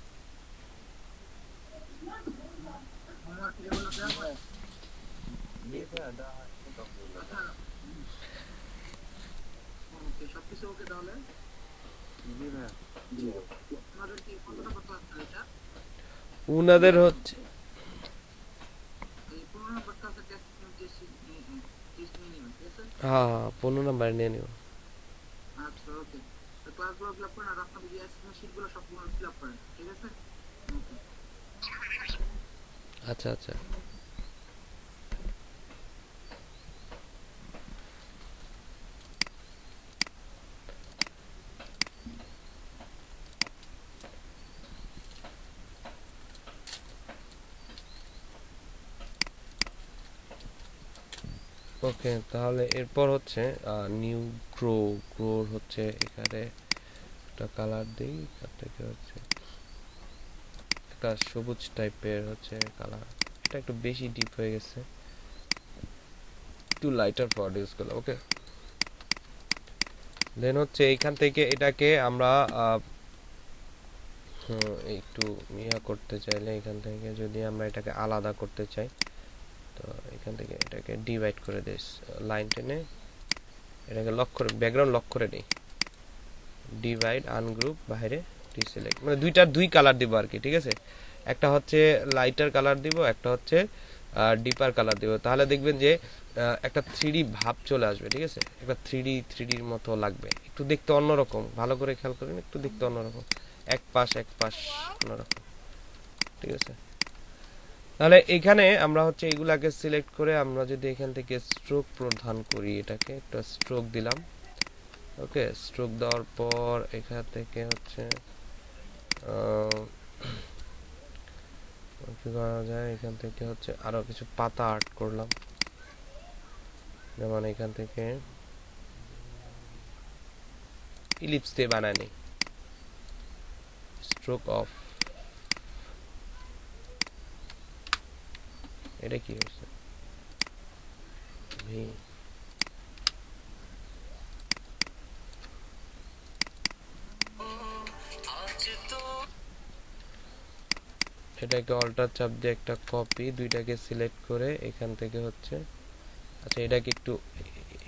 হোমওয়ার্ক এগুলো দেওয়া হয়? আচ্ছা, ওকে, সবকিছু ওকে তাহলে? আপনাদের কি কতটা কত আছে এটা? উনাদের হচ্ছে এই 15 নম্বর ক্লাসে টেস্ট নিয়ে নেবেন, ঠিক আছে? হ্যাঁ 15 নাম্বার নিয়ে নিব। আচ্ছা ওকে, তো ক্লাসগুলো ফিল আপ করেন আর আপনাদের যে অ্যাসাইনমেন্ট শিটগুলো সবগুলো ফিল আপ করেন, ঠিক আছে? ওকে। আচ্ছা আচ্ছা ওকে, তাহলে এরপর হচ্ছে নিউ গ্রো, গ্রোর হচ্ছে এখানে একটা কালার দিই, এখান থেকে হচ্ছে একটা সবুজ টাইপের হচ্ছে কালার, এটা একটু বেশি ডিপ হয়ে গেছে, একটু লাইটার ফর ইউজ করলাম, ওকে। দেন হচ্ছে এইখান থেকে এটাকে আমরা একটু ইয়া করতে চাইলে এখান থেকে যদি আমরা এটাকে আলাদা করতে চাই, তো এখান থেকে এটাকে ডিভাইড করে দিই, লাইন টেনে এটাকে লক করে, ব্যাকগ্রাউন্ড লক করে নিই, ডিভাইড আনগ্রুপ, বাইরে ডিসিলেক্ট, মানে দুইটার দুই কালার দিব আর কি, ঠিক আছে, একটা হচ্ছে লাইটার কালার দিব, একটা হচ্ছে ডিপার কালার দিব, তাহলে দেখবেন যে একটা 3D ভাব চলে আসবে, ঠিক আছে, একটা 3Dর মতো লাগবে, একটু দেখতে অন্যরকম, ভালো করে খেয়াল করেন, একটু দেখতে অন্যরকম, এক পাশ অন্যরকম, ঠিক আছে। তাহলে এখানে আমরা হচ্ছে এগুলাকে সিলেক্ট করে আমরা যদি এখান থেকে স্ট্রোক প্রদান করি, এটাকে একটা স্ট্রোক দিলাম, ওকে, স্ট্রোক দেওয়ার পর এখান থেকে হচ্ছে কি করা যায়, এখান থেকে হচ্ছে আরো কিছু পাতা আর্ট করলাম, যেমন এখান থেকে ইলিপস দিয়ে বানায় নিই, স্ট্রোক অফ, এটা কি হচ্ছে ভি, এটাকে অল্টার চাপ দিয়ে একটা কপি, দুইটাকে সিলেক্ট করে এখান থেকে হচ্ছে, আচ্ছা এটাকে একটু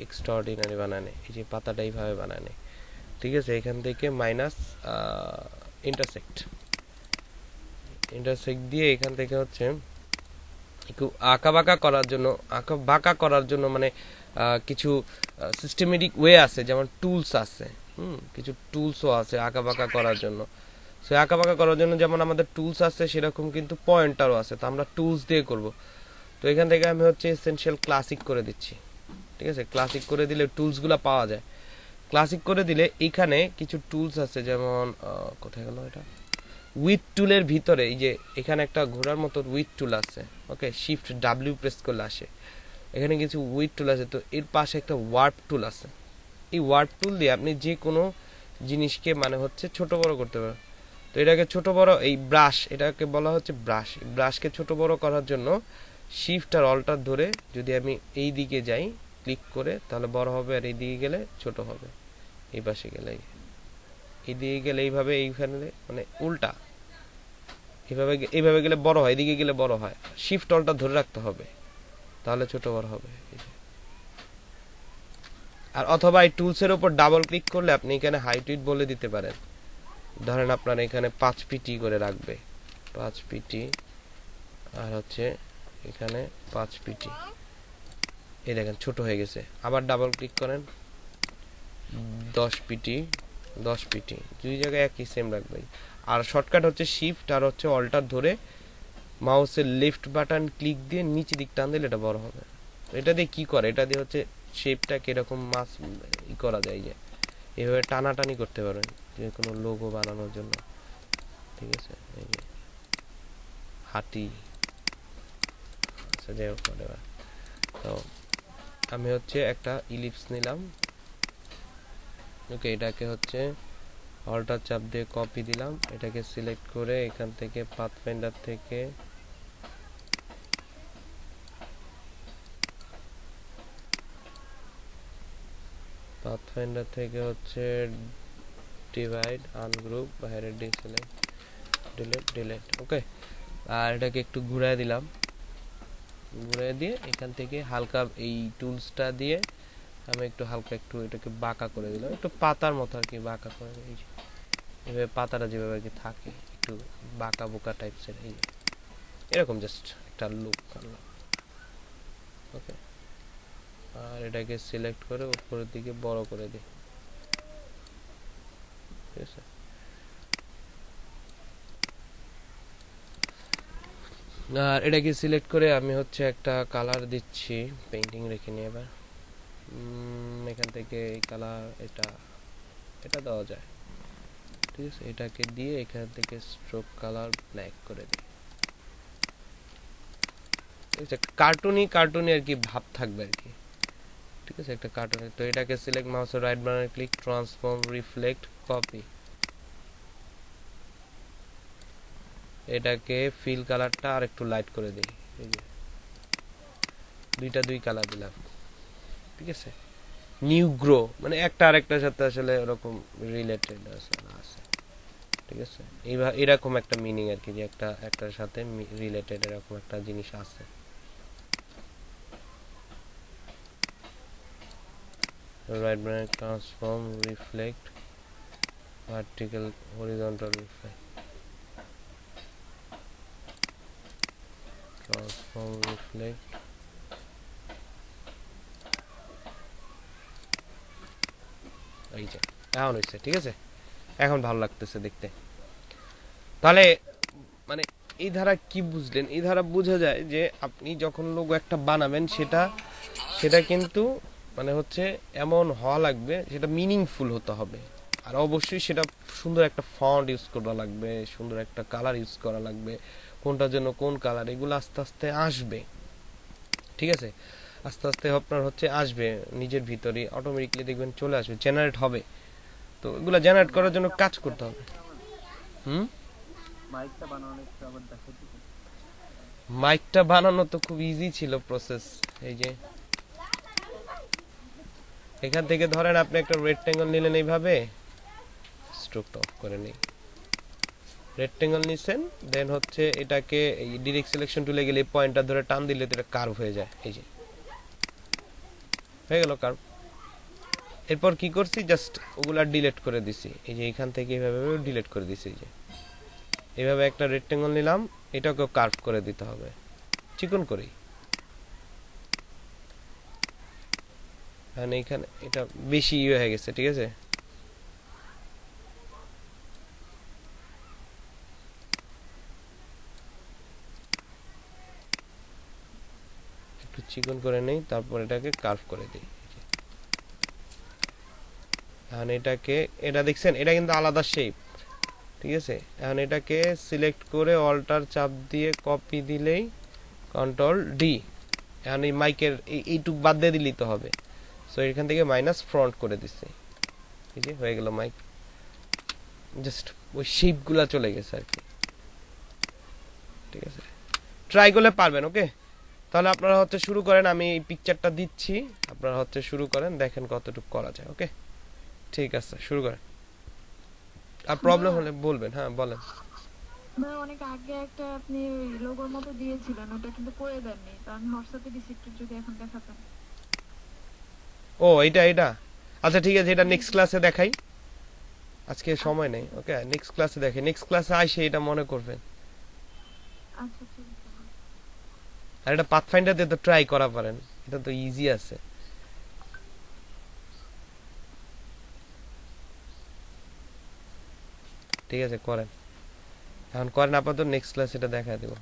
এক্সট্রাঅর্ডিনারি বানানে, এই যে পাতাটা এইভাবে বানানে, ঠিক আছে, এখান থেকে মাইনাস ইন্টারসেক্ট, ইন্টারসেক্ট দিয়ে এখান থেকে হচ্ছে একটু আঁকা বাঁকা করার জন্য মানে কিছু সিস্টেমেটিক ওয়ে আছে, যেমন টুলস আছে, কিছু টুলসও আছে আঁকা বাঁকা করার জন্য, সো আঁকা বাঁকা করার জন্য যেমন আমাদের টুলস আছে সেরকম কিন্তু পয়েন্টারও আছে, তো আমরা টুলস দিয়ে করব। তো এখান থেকে আমি হচ্ছে এসেনশিয়াল ক্লাসিক করে দিচ্ছি, ঠিক আছে, ক্লাসিক করে দিলে টুলসগুলো পাওয়া যায়, ক্লাসিক করে দিলে এখানে কিছু টুলস আছে, যেমন কোথায় গেল এটা, উইথ টুলের ভিতরে এই যে এখানে একটা ঘোরার মতো উইথ টুল আছে, ওকে, শিফট ডাব্লিউ প্রেস করলে আসে, এখানে কিছু উইথ টুল আছে। তো এর পাশে একটা ওয়ার্প টুল আছে, এই ওয়ার্প টুল দিয়ে আপনি যে কোনো জিনিসকে মানে হচ্ছে ছোট বড় করতে পারেন। তো এটাকে ছোট বড়, এই ব্রাশ, এটাকে বলা হচ্ছে ব্রাশ। ব্রাশকে ছোট বড় করার জন্য শিফট আর অল্টার ধরে যদি আমি এই দিকে যাই ক্লিক করে, তাহলে বড় হবে, আর এই দিকে গেলে ছোট হবে, এই পাশে গেলে এই দিকে গেলে এইভাবে, এইখানে মানে উল্টা, এইভাবে গেলে বড় হয়, এদিকে গেলে বড় হয়। শিফট অল্টার ধরে রাখতে হবে, তাহলে ছোট বড় হবে। আর অথবা এই টুলস এর উপর ডাবল ক্লিক করলে আপনি এখানে হাইট উইডথ বলে দিতে পারেন। ধরেন আপনার এখানে 5 পিটি করে রাখবে, 5 পিটি, আর হচ্ছে এখানে 5 পিটি, এই দেখেন ছোট হয়ে গেছে। আবার ডাবল ক্লিক করেন, 10 পিটি, 10 পিটি, দুই জায়গায় একই সেম রাখবেন। আর শর্টকাট হচ্ছে শিফট আর হচ্ছে অল্টার ধরে মাউসের লেফট বাটন ক্লিক দিয়ে নিচে দিক টান দিলে এটা বড় হবে। এটা দিয়ে কি করে, এটা দিয়ে হচ্ছে শেপটাকে এরকম মাছ করা যায়, যে এভাবে টানাটানি করতে পারবেন যে কোনো লোগো বানানোর জন্য, ঠিক আছে। এই যে হাতি, আচ্ছা যাই হোক, তো আমি হচ্ছে একটা ইলিপস নিলাম, ওকে, এটাকে হচ্ছে অল্টার চাপ দিয়ে কপি দিলাম, এটাকে সিলেক্ট করে এখান থেকে পাথফাইন্ডার থেকে হচ্ছে ডিভাইড, আনগ্রুপ, বাইরে ডিসিলেক্ট, ডিলিট, ওকে। আর এটাকে একটু ঘুরাই দিলাম, ঘুরাই দিয়ে এখান থেকে হালকা এই টুলসটা দিয়ে আমি একটু হালকা একটু এটাকে বাঁকা করে দিলাম, একটু পাতার মতো আর কি বাঁকা করে, এই যে এভাবে পাতাটা যেভাবে আর কি থাকে একটু বাঁকা বোকা টাইপসের, এই যে এরকম জাস্ট একটা লুক করলাম, ওকে। আর এটাকে সিলেক্ট করে উপরের দিকে বড় করে দিই, ঠিক আছে। আর এটাকে সিলেক্ট করে আমি হচ্ছে একটা কালার দিচ্ছি, পেইন্টিং রেখে নিয়ে এবার এখান থেকে এই কালার, এটা এটা দেওয়া যায়, ঠিক আছে। এটাকে দিয়ে এখান থেকে স্ট্রোক কালার ব্ল্যাক করে দিই, কার্টুনি কার্টুনি আর কি ভাব থাকবে আর কি, ঠিক আছে, একটা কার্টুনি। তো এটাকে সিলেক্ট, মাউসের রাইট বাটনে ক্লিক, ট্রান্সফর্ম, রিফ্লেক্ট, কপি, এটাকে ফিল কালারটা আর একটু লাইট করে দিই, এই যে দুই কালার দিলাম, ঠিক আছে। নিউ গ্রো মানে একটা আরেকটার সাথে আসলে ওরকম রিলেটেড আছে, ঠিক আছে। এইভাবে এরকম একটা মিনিং আর কি, যে একটা একটার সাথে রিলেটেড এরকম একটা জিনিস আছে। Right button, transform, reflect, vertical, horizontal, reflect, transform, reflect, এই যে এখন হয়েছে, ঠিক আছে, এখন ভালো লাগতেছে দেখতে। তাহলে মানে এই ধারা কি বুঝলেন, এই ধারা বোঝা যায় যে আপনি যখন লোগো একটা বানাবেন সেটা সেটা কিন্তু মানে হচ্ছে এমন হওয়া লাগবে, সেটা মিনিংফুল হতে হবে। আর অবশ্যই সেটা সুন্দর একটা ফন্ট ইউজ করা লাগবে, সুন্দর একটা কালার ইউজ করা লাগবে, কোনটার জন্য কোন কালার, এগুলো আস্তে আস্তে আসবে, ঠিক আছে। আস্তে আস্তে আপনার হচ্ছে আসবে নিজের ভিতরে, অটোমেটিকলি দেখবেন চলে আসবে, জেনারেট হবে। তো এগুলো জেনারেট করার জন্য কাজ করতে হবে। মাইকটা বানানো একটু আবার দেখাই দিবেন? মাইকটা বানানো তো খুব ইজি ছিল প্রসেস। এই যে এখান থেকে ধরেন আপনি একটা রেক্টেঙ্গল নিলেন, এইভাবে স্ট্রোকটা অফ করে নেই, রেক্টেঙ্গল নিছেন, দেন হচ্ছে এটাকে এই ডিরেক্ট সিলেকশন টুলে গেলে পয়েন্টটা ধরে টান দিলে এটা কার্ভ হয়ে যায়, এই যে হয়ে গেল কার্ভ। এরপর কি করছি, জাস্ট ওগুলা ডিলিট করে দিছি, এই যে এখান থেকে এইভাবে ডিলিট করে দিছি। এই যে এইভাবে একটা রেক্টেঙ্গল নিলাম, এটাকেও কার্ভ করে দিতে হবে চিকন করেই, এইখানে এটা বেশি হয়ে গেছে, ঠিক আছে। একটু চিকন করে নেই, তারপর এটাকে কার্ভ করে দিই, এখন এটা দেখছেন, এটা কিন্তু আলাদা শেপ, ঠিক আছে। এখন এটাকে সিলেক্ট করে অল্টার চাপ দিয়ে কপি দিলেই কন্ট্রোল ডি, এখন এই মাইকের এইটুক বাদ দিয়ে দিলেই তো হবে। সো এখান থেকে মাইনাস ফ্রন্ট করে দিচ্ছি, ঠিক আছে, হয়ে গেল মাইক। জাস্ট ওই শেপগুলা চলে গেছে আর কি, ঠিক আছে। ট্রাই করলে পারবেন, ওকে। তাহলে আপনারা হচ্ছে শুরু করেন, আমি এই পিকচারটা দিচ্ছি, আপনারা হচ্ছে শুরু করেন, দেখেন কতটুকু করা যায়, ওকে। ঠিক আছে, শুরু করেন। আর প্রবলেম হলে বলবেন, হ্যাঁ বলেন। ভাই অনেক আগে একটা আপনি লোগোর মতো দিয়েছিলেন, ওটা কিন্তু করে দেননি, তো আমি হোয়াটসঅ্যাপে দিছি, একটু যদি এখন দেখাতেন। ও এটা আচ্ছা ঠিক আছে, এটা নেক্সট ক্লাসে দেখাই, আজকে সময় নেই, ওকে। নেক্সট ক্লাসে দেখাই, নেক্সট ক্লাসে আইসে এটা মনে করবেন। আচ্ছা ঠিক আছে ভাই। আর এটা পাথফাইন্ডার দিয়ে তো ট্রাই করা পারেন, এটা তো ইজি আছে। ঠিক আছে, করেন, এখন করেন, আপাতত নেক্সট ক্লাসে এটা দেখা দেব।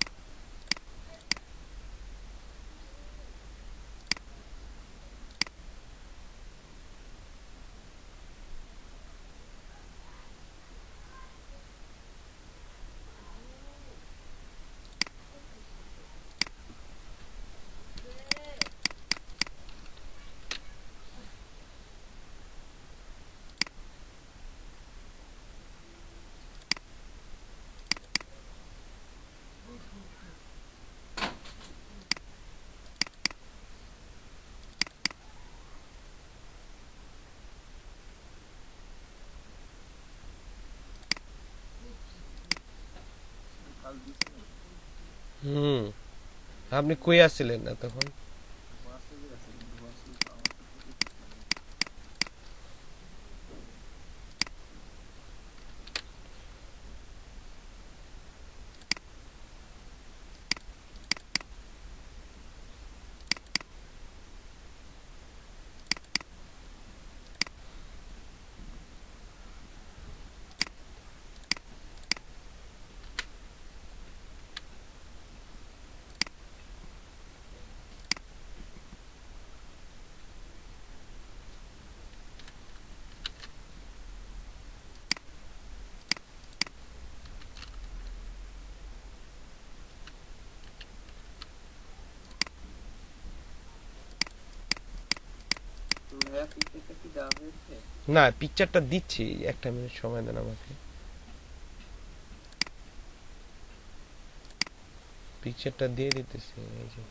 কাল দিছি না, হুম, আপনি কই আসছিলেন না তখন? হোয়াটসঅ্যাপে আছে কিন্তু হোয়াটসঅ্যাপে তো আমার তো খুবই মানে তো ভাইয়া পিকচারটা কি দেওয়া হয়েছে? না, পিকচারটা দিচ্ছি, একটা মিনিট সময় দেন আমাকে, পিকচারটা দিয়ে দিতেছি। এই যে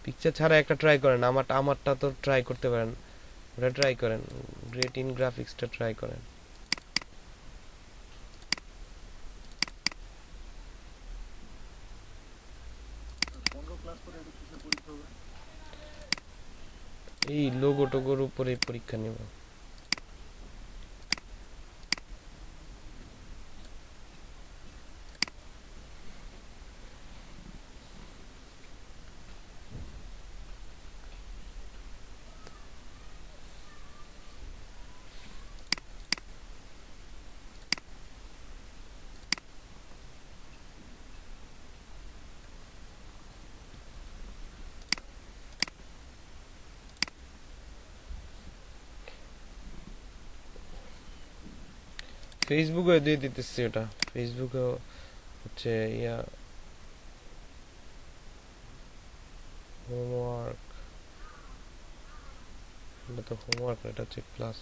পিকচার ছাড়া একটা ট্রাই করেন, আমারটা তো ট্রাই করতে পারেন, ওটা ট্রাই করেন, গ্রেট ইন গ্রাফিক্সটা ট্রাই করেন। 15 ক্লাস করে এটা কিসের পরীক্ষা হবে? এই লোগো টোগোর উপরে পরীক্ষা নেব। ফেসবুকে দিয়ে দিতেছি, ওটা ফেসবুকে হচ্ছে ইয়া হোমওয়ার্ক, এটা তো হোমওয়ার্ক, এটা হচ্ছে ক্লাস।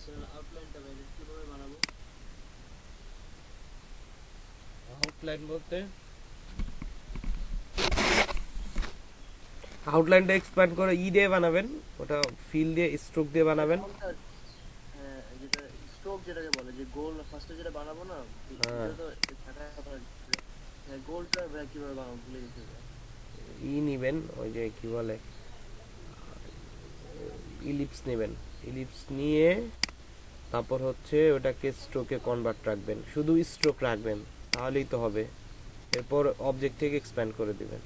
ন্যাচারাল আউটলাইনটা বাইরে কিভাবে বানাবো? আউটলাইন বলতে আউটলাইনটা এক্সপ্যান্ড করে দিয়ে বানাবেন, ওটা ফিল দিয়ে স্ট্রোক দিয়ে বানাবেন। কোনটা? হ্যাঁ, যেটা স্ট্রোক যেটাকে বলে, যে গোল ফার্স্টে যেটা বানাবো না, হ্যাঁ, এটা তো হ্যাঁ, গোলটা কিভাবে বানাবো ভুলে গেছি ভাই। নিবেন, ওই যে কি বলে, ইলিপস নেবেন। ইলিপস নিয়ে তারপর হচ্ছে ওটাকে স্ট্রোকে কনভার্ট রাখবেন, শুধু স্ট্রোক রাখবেন, তাহলেই তো হবে। এরপর অবজেক্ট থেকে এক্সপ্যান্ড করে দিবেন।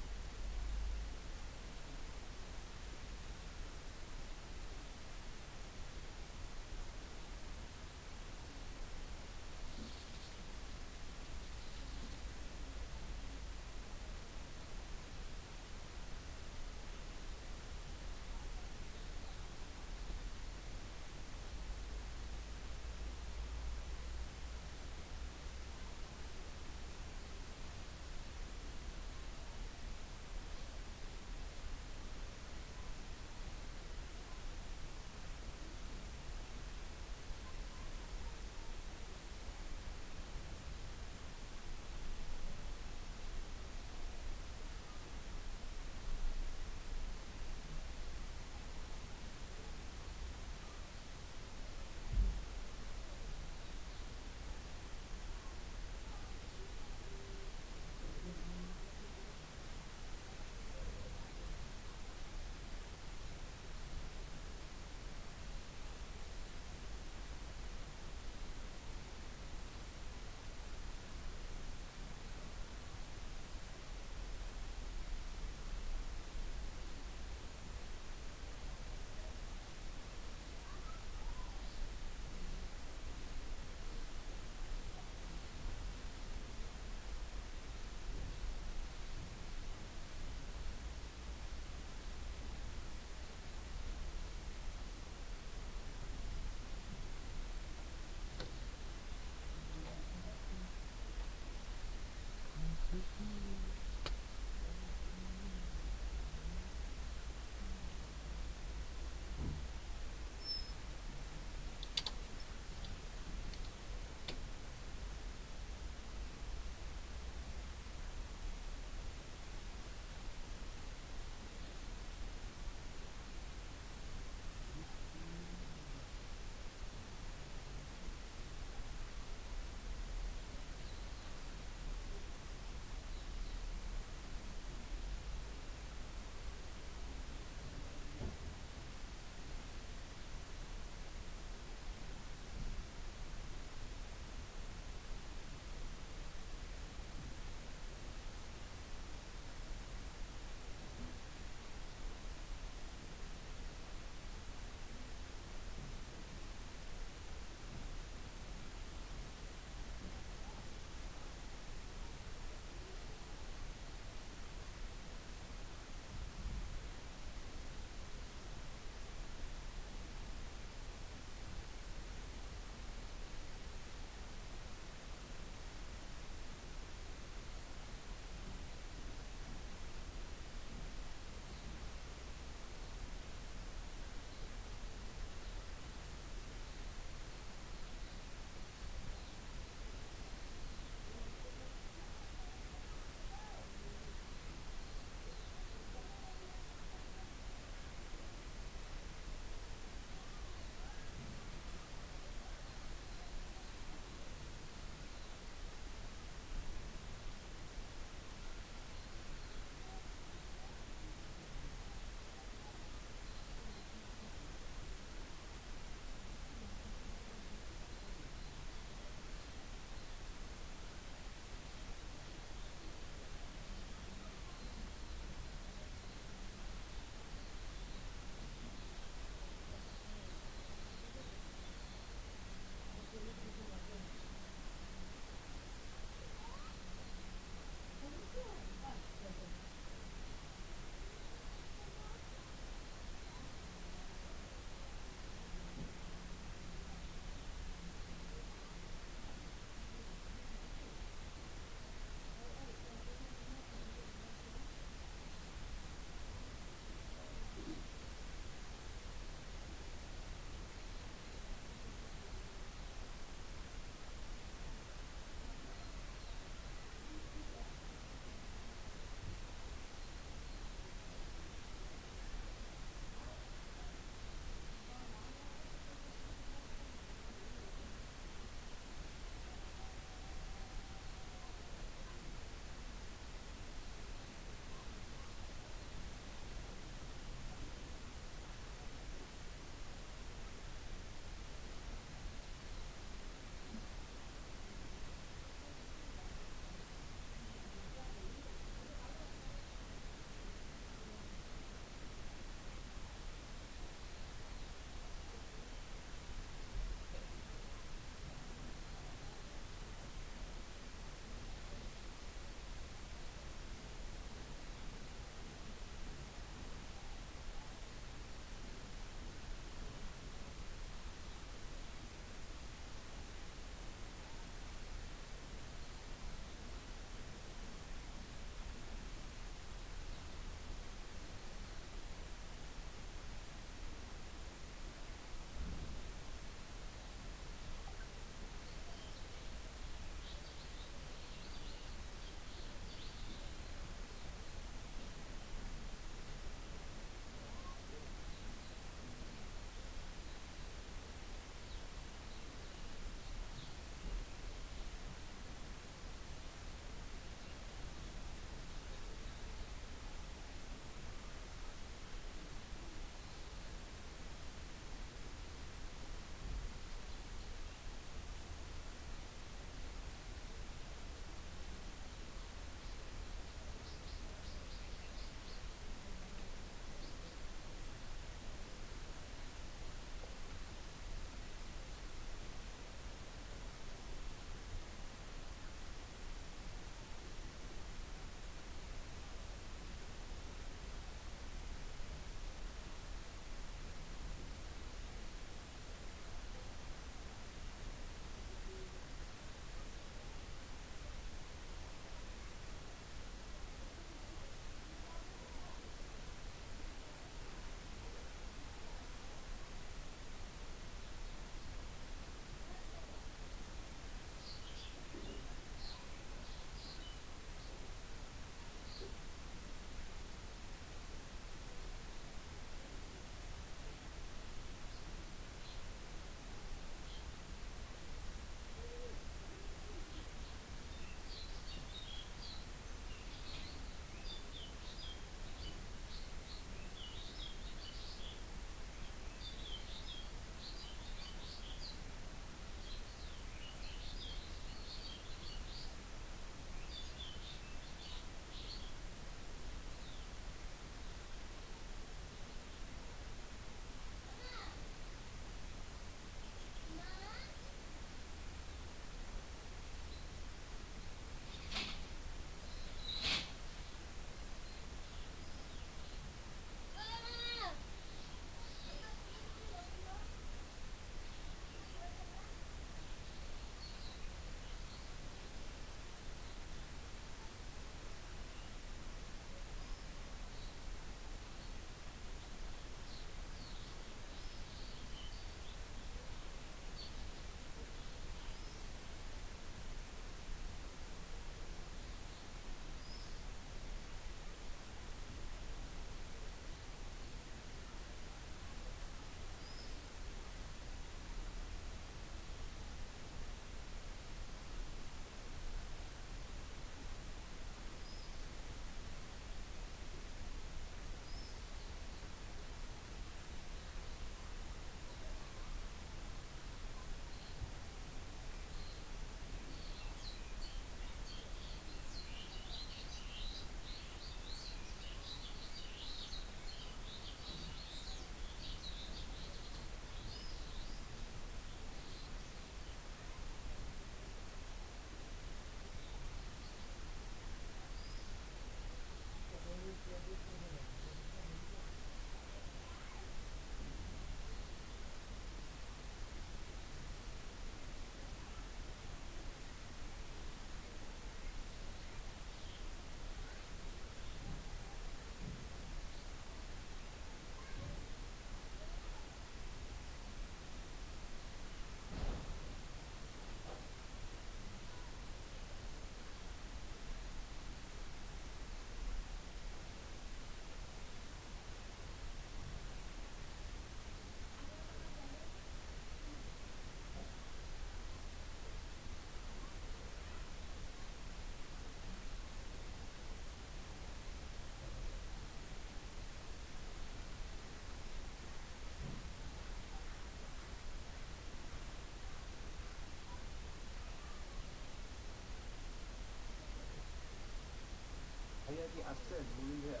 আসছেন মুবিন ভাইয়া?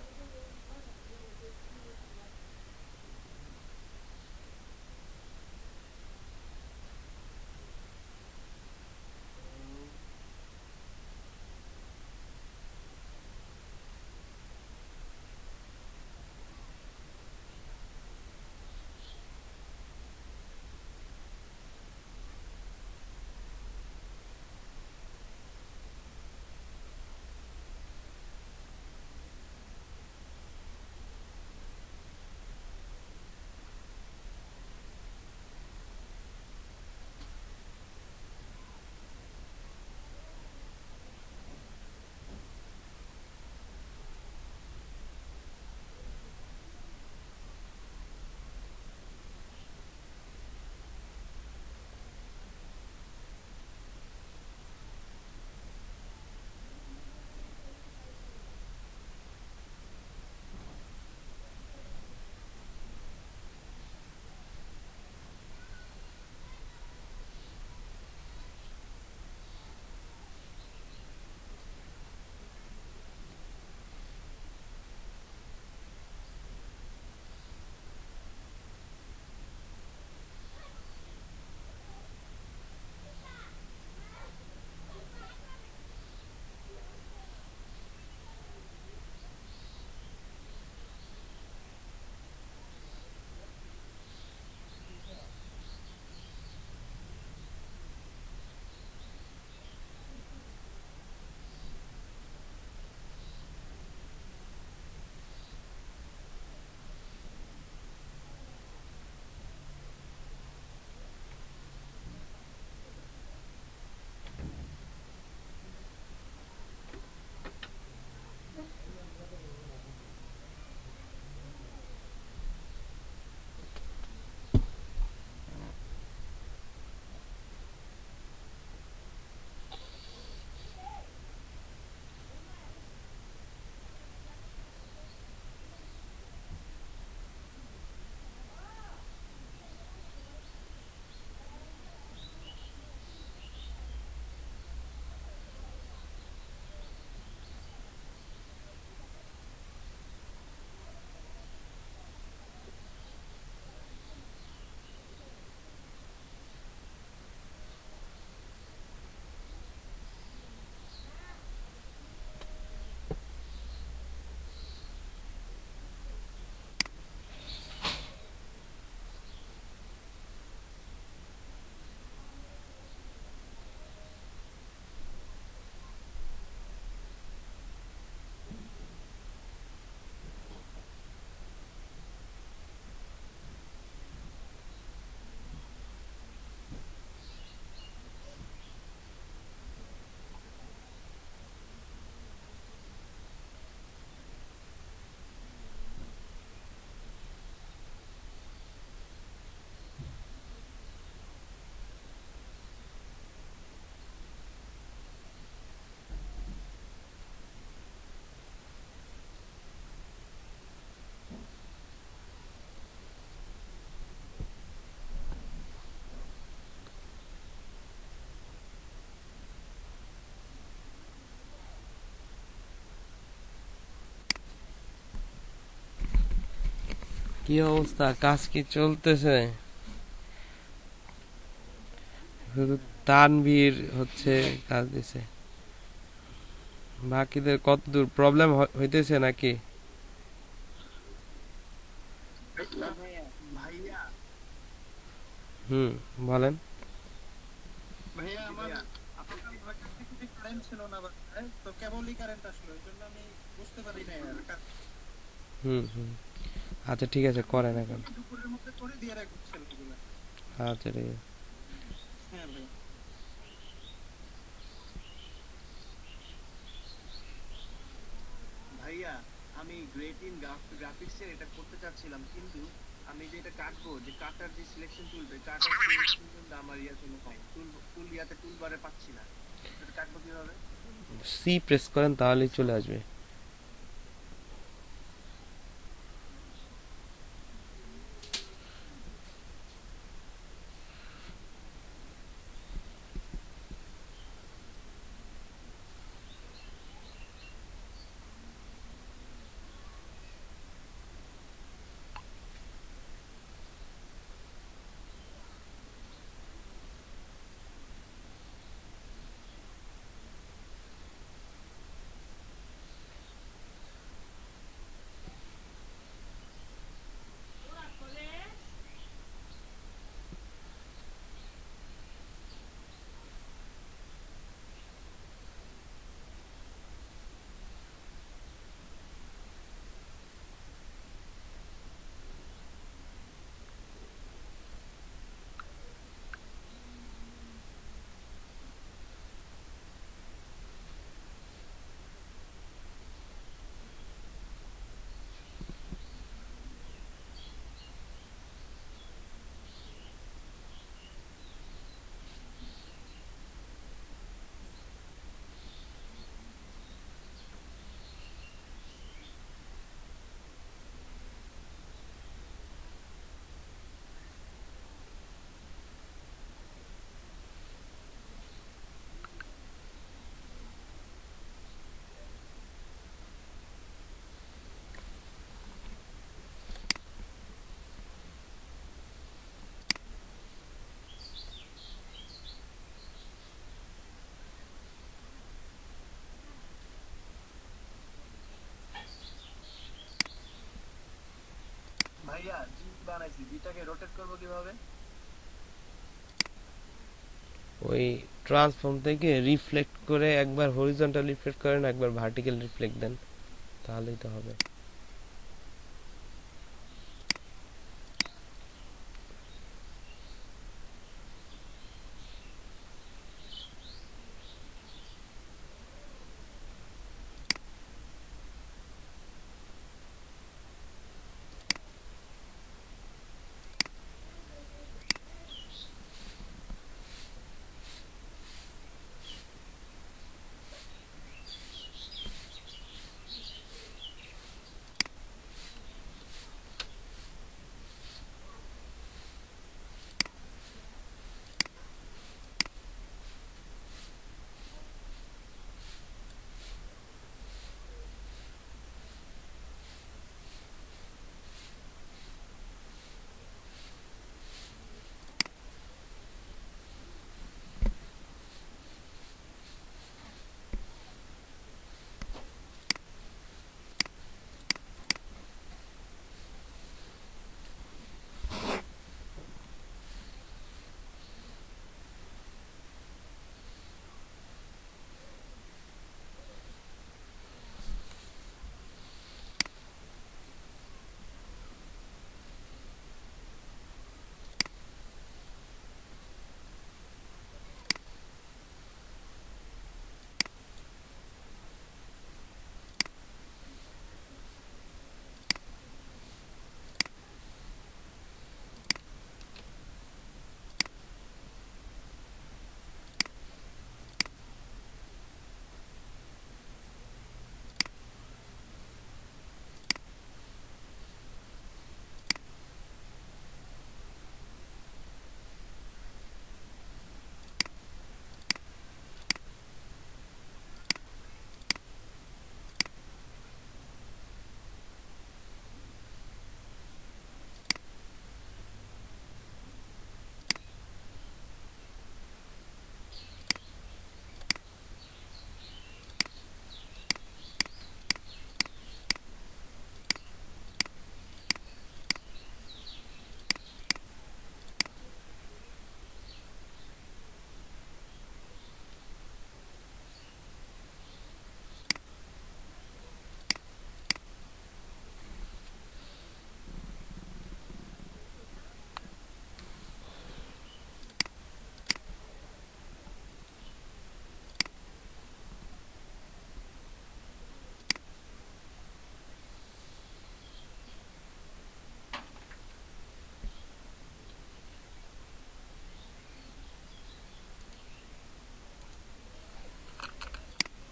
কি অবস্থা, কাজ কি চলতেছে? শুধু তানভীর হচ্ছে কাজ দিছে, বাকিদের কতদূর প্রবলেম হইতেছে নাকি? ভাইয়া ভাইয়া হুম, বলেন। ভাইয়া জি আমার ভাইয়া সকাল 9টা থেকে কারেন্ট ছিল না বাসায়, তো কেবলই কারেন্ট আসলো, এই জন্য আমি বুঝতে পারি নাই আর হুম হুম, আচ্ছা ঠিক আছে, আপনি করেন এখন। কিন্তু দুপুরের মধ্যে করে দিয়ে রাখবেন ছেলেগুলো। আচ্ছা ঠিক আছে। হ্যাঁ ভাই। ভাইয়া আমি গ্রেট ইন গ্রাফিক্সের এটা করতে চাচ্ছিলাম, কিন্তু আমি যে এটা কাটবো, যে কাটার যে সিলেকশন টুল, কাটার সিলেকশন টুলটা আমার ইয়াতে নাই, টুল ইয়াতে টুল বারে পাচ্ছি না। এটা কাটবো কিভাবে? সি প্রেস করেন তাহলেই চলে আসবে। ইয়া জি বানাইছি, জিটাকে রোটেট করব কিভাবে? ওই ট্রান্সফর্ম থেকে রিফ্লেক্ট করে একবার হরিজন্টাল রিফ্লেক্ট করেন, একবার ভার্টিক্যাল রিফ্লেক্ট দেন, তাহলেই তো হবে।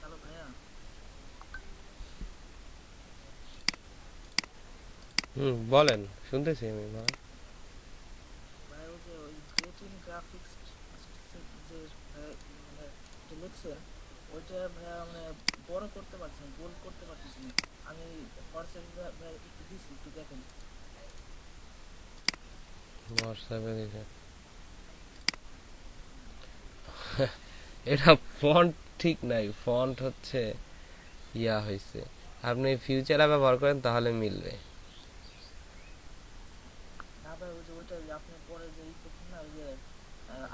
হ্যালো ভাইয়া। বলেন, শুনতেছি আমি মা। ভাই ওই যে ওই ক্রিয়েটিন গ্রাফিক্স যে মানে যে লিখছেন ওইটা ভাইয়া মানে বড় করতে পারছি না, গোল করতে পারতেছি না। আমি হোয়াটসঅ্যাপে ভাই একটু দিছি, একটু দেখেন। হোয়াটসঅ্যাপে দেখে এটা ফন্ট ঠিক নাই, ফন্ট হচ্ছে ইয়া হয়েছে। আপনি ফিউচারে ব্যবহার করেন তাহলে মিলবে। না ভাই ওই যে ওইটা যে আপনি পরে যে ই করছেন না, ওই যে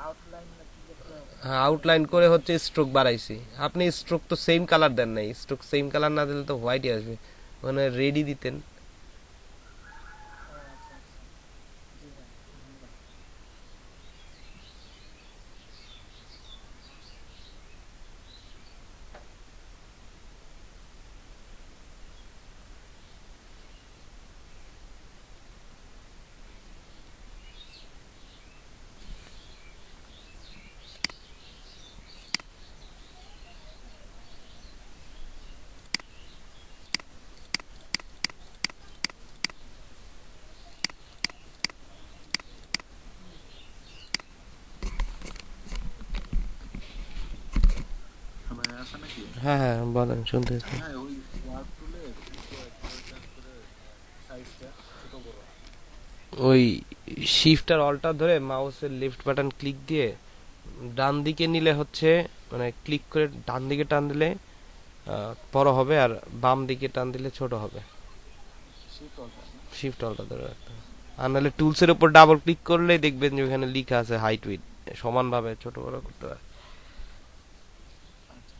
আউটলাইন না কি একটা। হ্যাঁ, আউটলাইন করে হচ্ছে স্ট্রোক বাড়াইছি। আপনি স্ট্রোক তো সেম কালার দেন নাই, স্ট্রোক সেম কালার না দিলে তো হোয়াইটই আসবে, মানে রেডি দিতেন। ও আচ্ছা আচ্ছা, জি ভাই ধন্যবাদ। ভাই আছে নাকি? হ্যাঁ হ্যাঁ, বলেন, শুনতেছি। হ্যাঁ, ওই ওয়ার্ক টুলের কিভাবে চেঞ্জ করে সাইজটা ছোট বড়? ওই শিফট আর অল্টার ধরে মাউসের লেফট বাটন ক্লিক দিয়ে ডান দিকে নিলে হচ্ছে, মানে ক্লিক করে ডান দিকে টান দিলে বড় হবে, আর বাম দিকে টান দিলে ছোট হবে। শিফট অল্টার না? শিফট অলটা ধরে রাখতে হবে। আর নাহলে টুলসের উপর ডাবল ক্লিক করলেই দেখবেন যে ওখানে লেখা আছে হাইট উইথ, সমানভাবে ছোট বড় করতে পারে। আচ্ছা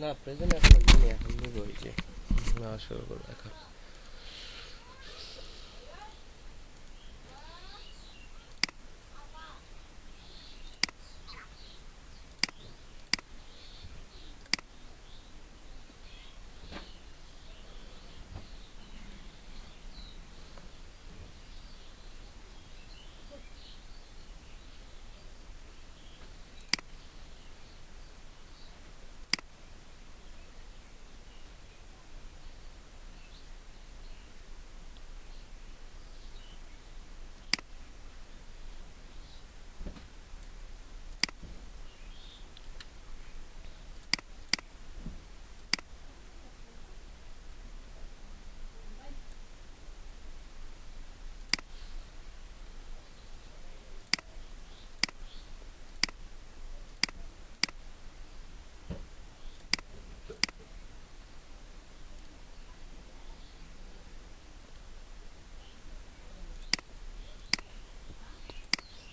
না প্রেজেন্ট এখনো দিইনি, এখন দিব ওই যে না শুরু করবো এখন।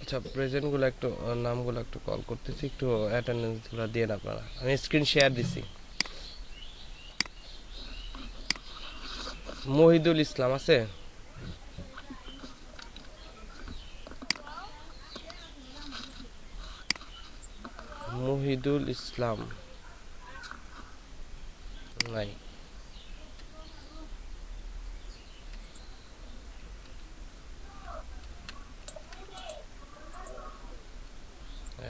আচ্ছা প্রেজেন্ট গুলো একটু নামগুলো একটু কল করতেছি, একটু অ্যাটেন্ডেন্স গুলো দিয়ে আপনারা। আমি স্ক্রিন শেয়ার দিছি। মহিদুল ইসলাম আছে? মহিদুল ইসলাম নাই।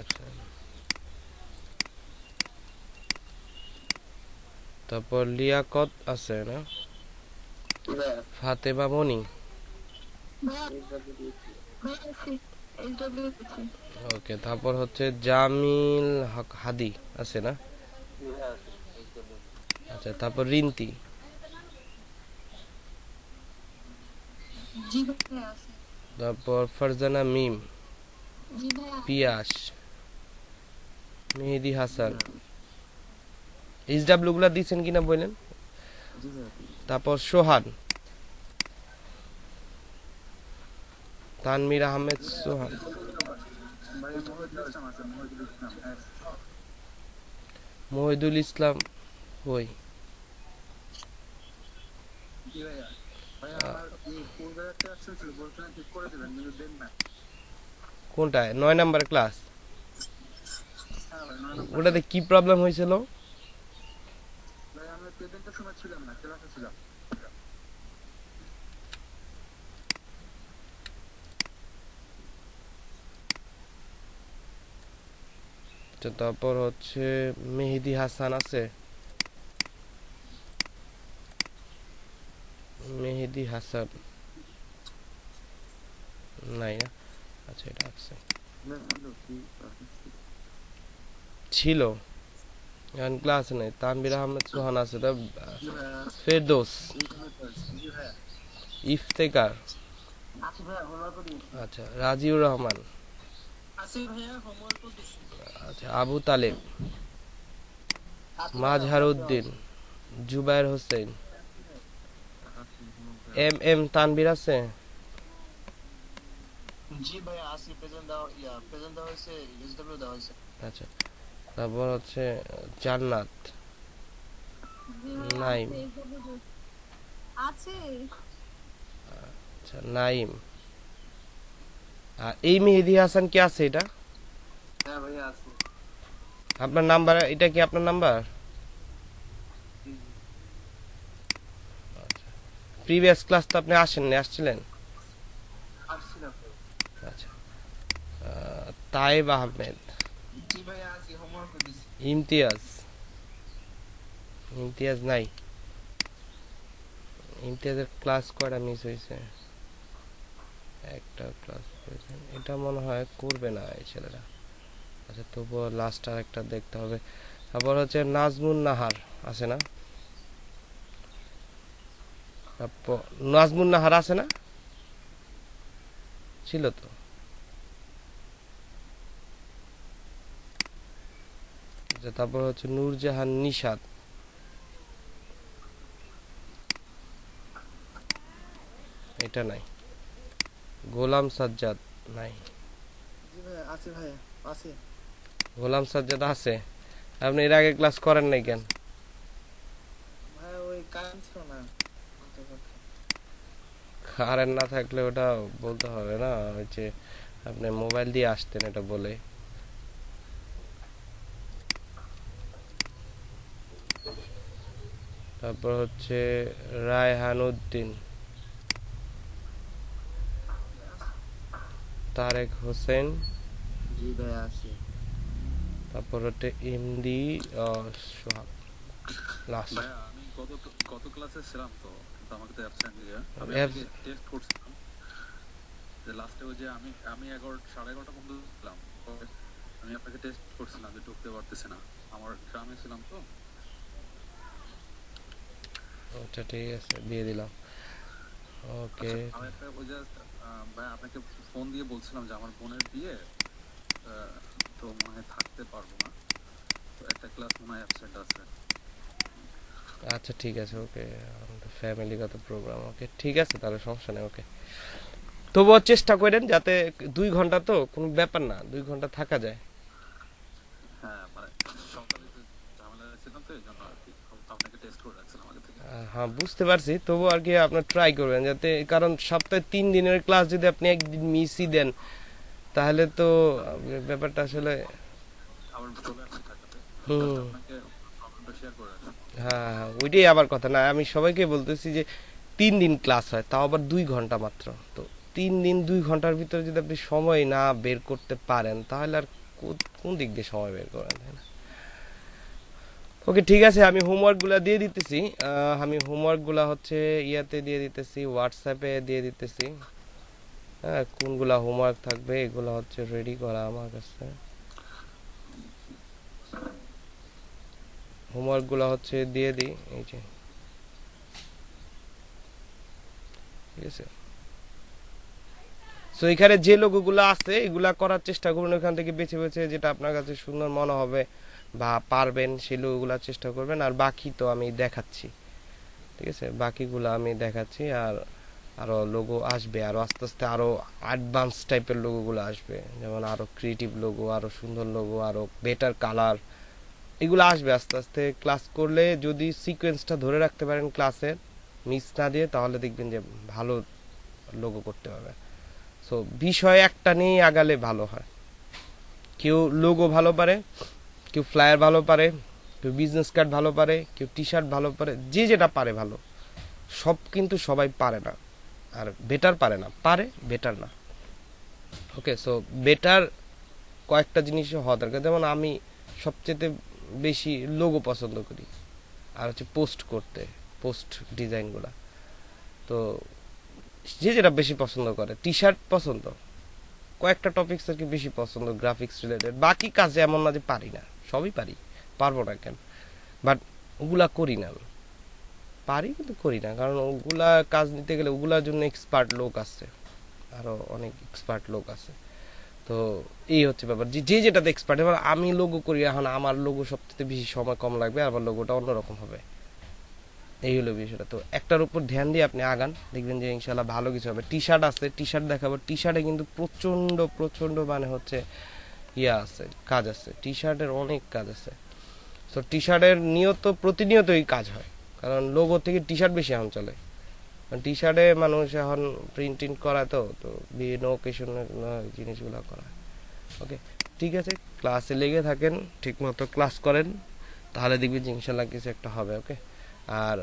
আচ্ছা। তারপর লিয়াকত আছে না? ফাতেমা মনি। ওকে, তারপর হচ্ছে জামিল হক হাদি আছে না? আচ্ছা, তারপর রিন্তি। জি ভাইয়া আছে। তারপর ফারজানা মিম, জি ভাইয়া। পিয়াস, মেহেদি হাসান। এইচডাব্লিউ গুলা দিচ্ছেন কিনা বললেন? তারপর সোহান, তানমির আহমেদ সোহান, ভাই মহিদুল ইসলাম আছে, মহিদুল ইসলাম হ্যাঁ। মহিদুল ইসলাম ওই জি ভাইয়া। ভাইয়া আমার এই পূর্বের একটা অপশন ছিল, বলছিলেন ঠিক করে দেবেন কিন্তু দেন না। কোনটা 9 নাম্বার ক্লাস? হ্যাঁ ভাই 9 নম্বর। ওটাতে কি প্রবলেম হয়েছিল? ভাই আমি প্রেজেন্টের সময় ছিলাম না, ক্লাসে ছিলাম। আচ্ছা, তারপর হচ্ছে মেহেদি হাসান আছে? মেহেদি হাসান নাই না? আচ্ছা, এটা আছে, ছিল এখন ক্লাস নেই। তানবির আহমেদ সোহান আছে। তা জি ভাইয়া। ফেরদৌস, জি ভাইয়া। ইফতেকার, আসি ভাইয়া হোমওয়ার্ক দিয়েছি। আচ্ছা রাজিউর রহমান, আসি ভাইয়া হোমওয়ার্ক দিয়েছি। আচ্ছা আবু তালেব, আসি ভাইয়া, মাজহার homework উদ্দিন, দেওয়া জুবায়ের হোসেন, এম তানবির আছে? আছে। জি ভাইয়া আসি প্রেজেন্ট দেওয়া প্রেজেন্ট দেওয়া হয়েছে, এইচডব্লিউ দেওয়া হয়েছে। আচ্ছা, তারপর হচ্ছে জান্নাত, জি ভাইয়া নাইম, আছে, SW আছে। আচ্ছা নাইম। আর এই মেহেদি হাসান কি আছে এটা? হ্যাঁ ভাইয়া আছে। আপনার নাম্বার? এটা কি আপনার নাম্বার? প্রিভিয়াস ক্লাস তো আপনি আসেননি, আসছিলেন? আসছিলাম। আচ্ছা, তাইব আহমেদ, জি ভাইয়া আসি হোমওয়ার্ক দিয়েছি। ইমতিয়াজ। ইমতিয়াজ নাই। ইমতিয়াজের ক্লাস কয়টা মিস হয়েছে? একটা ক্লাস করেছেন, এটা মনে হয় করবে না এই ছেলেরা। আচ্ছা, তবুও লাস্ট আর একটা দেখতে হবে। তারপর হচ্ছে নাজমুন নাহার আছে না? তারপর নাজমুন নাহার আছে না? ছিল তো। আচ্ছা, তারপর হচ্ছে নূরজাহান নিশাত, এটা নাই। গোলাম সাজ্জাদ নাই। জি ভাইয়া আসি ভাইয়া আসি। গোলাম সাজ্জাদ আছে? আপনি এর আগে ক্লাস করেন নাই কেন? কারেন্ট ছিল না গতকালকে। কারেন্ট না থাকলে ওটা বলতে হবে না, ওই যে আপনি মোবাইল দিয়ে আসতেন এটা বলে। তারপর হচ্ছে রায়হানুদ্দিন, তারেক হোসেন, জি ভাই আছি। তারপর হচ্ছে ইমদি সোহাগ লাস্ট। ভাইয়া আমি গত ক্লাসে ছিলাম তো, কিন্তু আমাকে তো অ্যাবসেন্ট দিয়ে আমি Abs- আপনাকে টেস্ট করছিলাম যে লাস্টে ওই যে আমি 11:30 পর্যন্ত ছিলাম, পরে আমি আপনাকে টেস্ট করছিলাম যে ঢুকতে পারতেছি না, আমার গ্রামে ছিলাম তো। আচ্ছা ঠিক আছে, দিয়ে দিলাম। ওকে, আচ্ছা আমি একটা ওই যে ভাই আপনাকে ফোন দিয়ে বলছিলাম যে আমার বোনের বিয়ে, তো মনে হয় থাকতে পারবো না, তো একটা ক্লাস মনে হয় অ্যাবসেন্ট আছে। আচ্ছা ঠিক আছে, ওকে, আমাদের ফ্যামিলিগত প্রোগ্রাম, ওকে ঠিক আছে, তাহলে সমস্যা নেই, ওকে। তবুও চেষ্টা করেন যাতে 2 ঘন্টা, তো কোনো ব্যাপার না, 2 ঘন্টা থাকা যায়। হ্যাঁ মানে সকালে একটু ঝামেলা ছিলাম তো, এই জন্য আর কি আপনাকে টেস্ট করে রাখছিলাম আগে থেকে। হ্যাঁ বুঝতে পারছি, তবু আর কি আপনার ট্রাই করবেন যাতে, কারণ সপ্তাহে 3 দিনের ক্লাস যদি আপনি একদিন মিসই দেন তাহলে তো ব্যাপারটা আসলে। আবার চলে আসছি ঢাকাতে, জাস্ট হুম, আপনাকে প্রবলেমটা শেয়ার করে রাখছি। হ্যাঁ হ্যাঁ, ওইটাই আবার কথা না, আমি সবাইকে বলতেছি যে 3 দিন ক্লাস হয়, তাও আবার 2 ঘন্টা মাত্র। তো 3 দিন 2 ঘন্টার ভিতরে যদি আপনি সময় না বের করতে পারেন তাহলে আর কোন দিক দিয়ে সময় বের করেন, তাই না? ওকে ঠিক আছে, আমি হোমওয়ার্কগুলো দিয়ে দিতেছি। আমি হোমওয়ার্কগুলো হচ্ছে ইয়াতে দিয়ে দিতেছি, হোয়াটসঅ্যাপে দিয়ে দিতেছি। হ্যাঁ, কোনগুলা হোমওয়ার্ক থাকবে এগুলো হচ্ছে রেডি করা আমার কাছে। হোমওয়ার্কগুলো হচ্ছে দিয়ে দিই, এই যে, ঠিক আছে। সো এখানে যে লোগোগুলো আছে এগুলা করার চেষ্টা করুন, ওখান থেকে বেছে বেছে যেটা আপনার কাছে সুন্দর মনে হবে বা পারবেন সেই লোগোগুলো চেষ্টা করবেন, আর বাকি তো আমি দেখাচ্ছি, ঠিক আছে, বাকিগুলো আমি দেখাচ্ছি। আর আরো লোগো আসবে, আরো আস্তে আস্তে আরো অ্যাডভান্স টাইপের লোগোগুলো আসবে, যেমন আরো ক্রিয়েটিভ লোগো, আরো সুন্দর লোগো, আরো বেটার কালার, এগুলো আসবে আস্তে আস্তে। ক্লাস করলে যদি সিকোয়েন্সটা ধরে রাখতে পারেন ক্লাসের, মিস না দিয়ে, তাহলে দেখবেন যে ভালো লোগো করতে পারবে। সো বিষয় একটা নিয়ে আগালে ভালো হয়। কেউ লোগো ভালো পারে, কেউ ফ্লায়ার ভালো পারে, কেউ বিজনেস কার্ড ভালো পারে, কেউ টি শার্ট ভালো পারে, যে যেটা পারে ভালো। সব কিন্তু সবাই পারে না, আর বেটার পারে না, পারে বেটার না। ওকে, সো বেটার কয়েকটা জিনিসও হওয়া দরকার, যেমন আমি সবচেয়ে বেশি লোগো পছন্দ করি, আর হচ্ছে পোস্ট করতে, পোস্ট ডিজাইনগুলা। তো যে যেটা বেশি পছন্দ করে, টি শার্ট পছন্দ, কয়েকটা টপিকস আর কি বেশি পছন্দ গ্রাফিক্স রিলেটেড, বাকি কাজে এমন না যে পারি না, সবই পারি, পারবো না কেন, বাট ওগুলা করি না আমি, পারি কিন্তু করি না, কারণ ওগুলা কাজ নিতে গেলে ওগুলার জন্য এক্সপার্ট লোক আছে, আরো অনেক এক্সপার্ট লোক আছে। তো এই হচ্ছে ব্যাপার, যে যে যেটাতে এক্সপার্ট। এবার আমি লোগো করি, এখন আমার লোগো সবচেয়ে বেশি সময় কম লাগবে, আর আমার লোগোটা অন্যরকম হবে, এই হলো বিষয়টা। তো একটার উপর ধ্যান দিয়ে আপনি আগান, দেখবেন যে ইনশাল্লাহ ভালো কিছু হবে। টি শার্ট আছে, টি শার্ট দেখাবো, টি শার্টে কিন্তু প্রচন্ড প্রচন্ড মানে হচ্ছে ইয়া আছে, কাজ আছে, টি শার্টের অনেক কাজ আছে। তো টি শার্টের প্রতিনিয়তই কাজ হয়, কারণ লোগো থেকে টি শার্ট বেশি এখন চলে। টি শার্টে মানুষ এখন প্রিন্ট টিন্ট করায়, তো তো বিভিন্ন ওকেশনের জিনিসগুলো করা। ওকে ঠিক আছে, ক্লাসে লেগে থাকেন, ঠিক মতো ক্লাস করেন, তাহলে দেখবেন যে ইনশাল্লাহ কিছু একটা হবে। ওকে, আর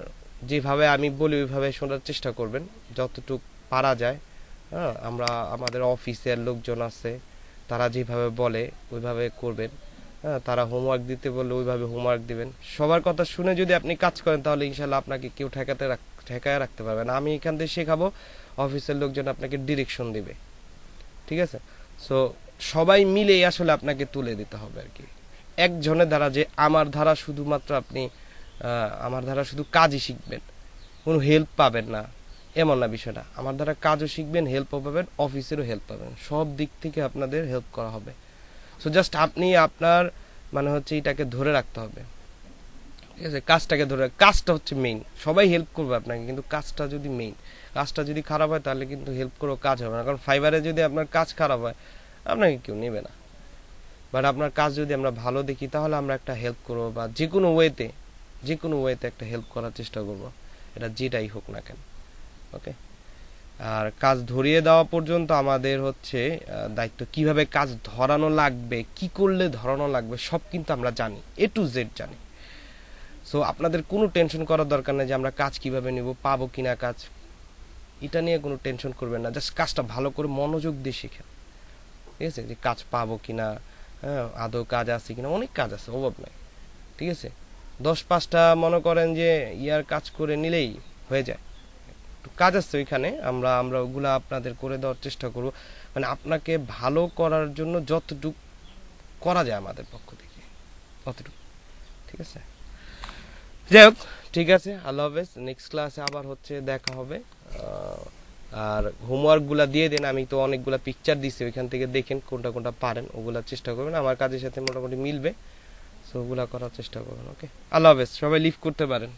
যেভাবে আমি বলি ওইভাবে শোনার চেষ্টা করবেন যতটুকু পারা যায়। হ্যাঁ, আমরা আমাদের অফিসের লোকজন আছে, তারা যেভাবে বলে ওইভাবে করবেন। হ্যাঁ, তারা হোমওয়ার্ক দিতে বললে ওইভাবে হোমওয়ার্ক দিবেন। সবার কথা শুনে যদি আপনি কাজ করেন তাহলে ইনশাল্লাহ আপনাকে কেউ ঠেকায় রাখতে পারবে না। আমি এখান থেকে শেখাবো, অফিসের লোকজন আপনাকে ডিরেকশন দিবে, ঠিক আছে। সো সবাই মিলেই আসলে আপনাকে তুলে দিতে হবে আর কি। একজনের দ্বারা যে আমার দ্বারা শুধুমাত্র আপনি আমার দ্বারা শুধু কাজই শিখবেন, কোনো হেল্প পাবেন না এমন না বিষয়টা। আমার দ্বারা কাজও শিখবেন, হেল্পও পাবেন, অফিসেরও হেল্প পাবেন, সব দিক থেকে আপনাদের হেল্প করা হবে। সো জাস্ট আপনি আপনার মানে হচ্ছে এটাকে ধরে রাখতে হবে, ঠিক আছে, কাজটাকে ধরে, কাজটা হচ্ছে মেইন। সবাই হেল্প করবে আপনাকে, কিন্তু কাজটা যদি মেইন, কাজটা যদি খারাপ হয় তাহলে কিন্তু হেল্প করেও কাজ হবে না। কারণ ফাইবারে যদি আপনার কাজ খারাপ হয় আপনাকে কেউ নেবে না, বাট আপনার কাজ যদি আমরা ভালো দেখি তাহলে আমরা একটা হেল্প করবো, বা যে কোনো ওয়েতে একটা হেল্প করার চেষ্টা করবো। এটা যেটাই হোক না কেন। ওকে, আর কাজ ধরিয়ে দেওয়া পর্যন্ত আমাদের হচ্ছে দায়িত্ব কিভাবে কাজ ধরানো লাগবে, কি করলে ধরানো লাগবে সব কিন্তু আমরা জানি, A to Z জানি। সো আপনাদের কোনো টেনশন করার দরকার নেই যে আমরা কাজ কিভাবে নিব, পাবো কিনা কাজ, এটা নিয়ে কোনো টেনশন করবেন না। জাস্ট কাজটা ভালো করে মনোযোগ দিয়ে শিখেন, ঠিক আছে? যে কাজ পাবো কিনা, হ্যাঁ আদৌ কাজ আছে কিনা, অনেক কাজ আছে, অভাব নাই, ঠিক আছে? 10-5টা মনে করেন যে ইয়ার কাজ করে নিলেই হয়ে যায়। একটু কাজ আছে ওইখানে, আমরা ওগুলা আপনাদের করে দেওয়ার চেষ্টা করব, মানে আপনাকে ভালো করার জন্য যতটুকু করা যায় আমাদের পক্ষ থেকে ততটুকু, ঠিক আছে? যাই হোক, ঠিক আছে, আল্লাহ হাফেজ। নেক্সট ক্লাসে আবার হচ্ছে দেখা হবে। আর হোমওয়ার্কগুলা দিয়ে দেন, আমি তো অনেকগুলা পিকচার দিছি, ওইখান থেকে দেখেন কোনটা কোনটা পারেন, ওগুলা চেষ্টা করবেন, আমার কাজের সাথে মোটামুটি মিলবে, সো ওগুলা করার চেষ্টা করবেন। ওকে, আল্লাহ হাফেজ, সবাই লিভ করতে পারেন।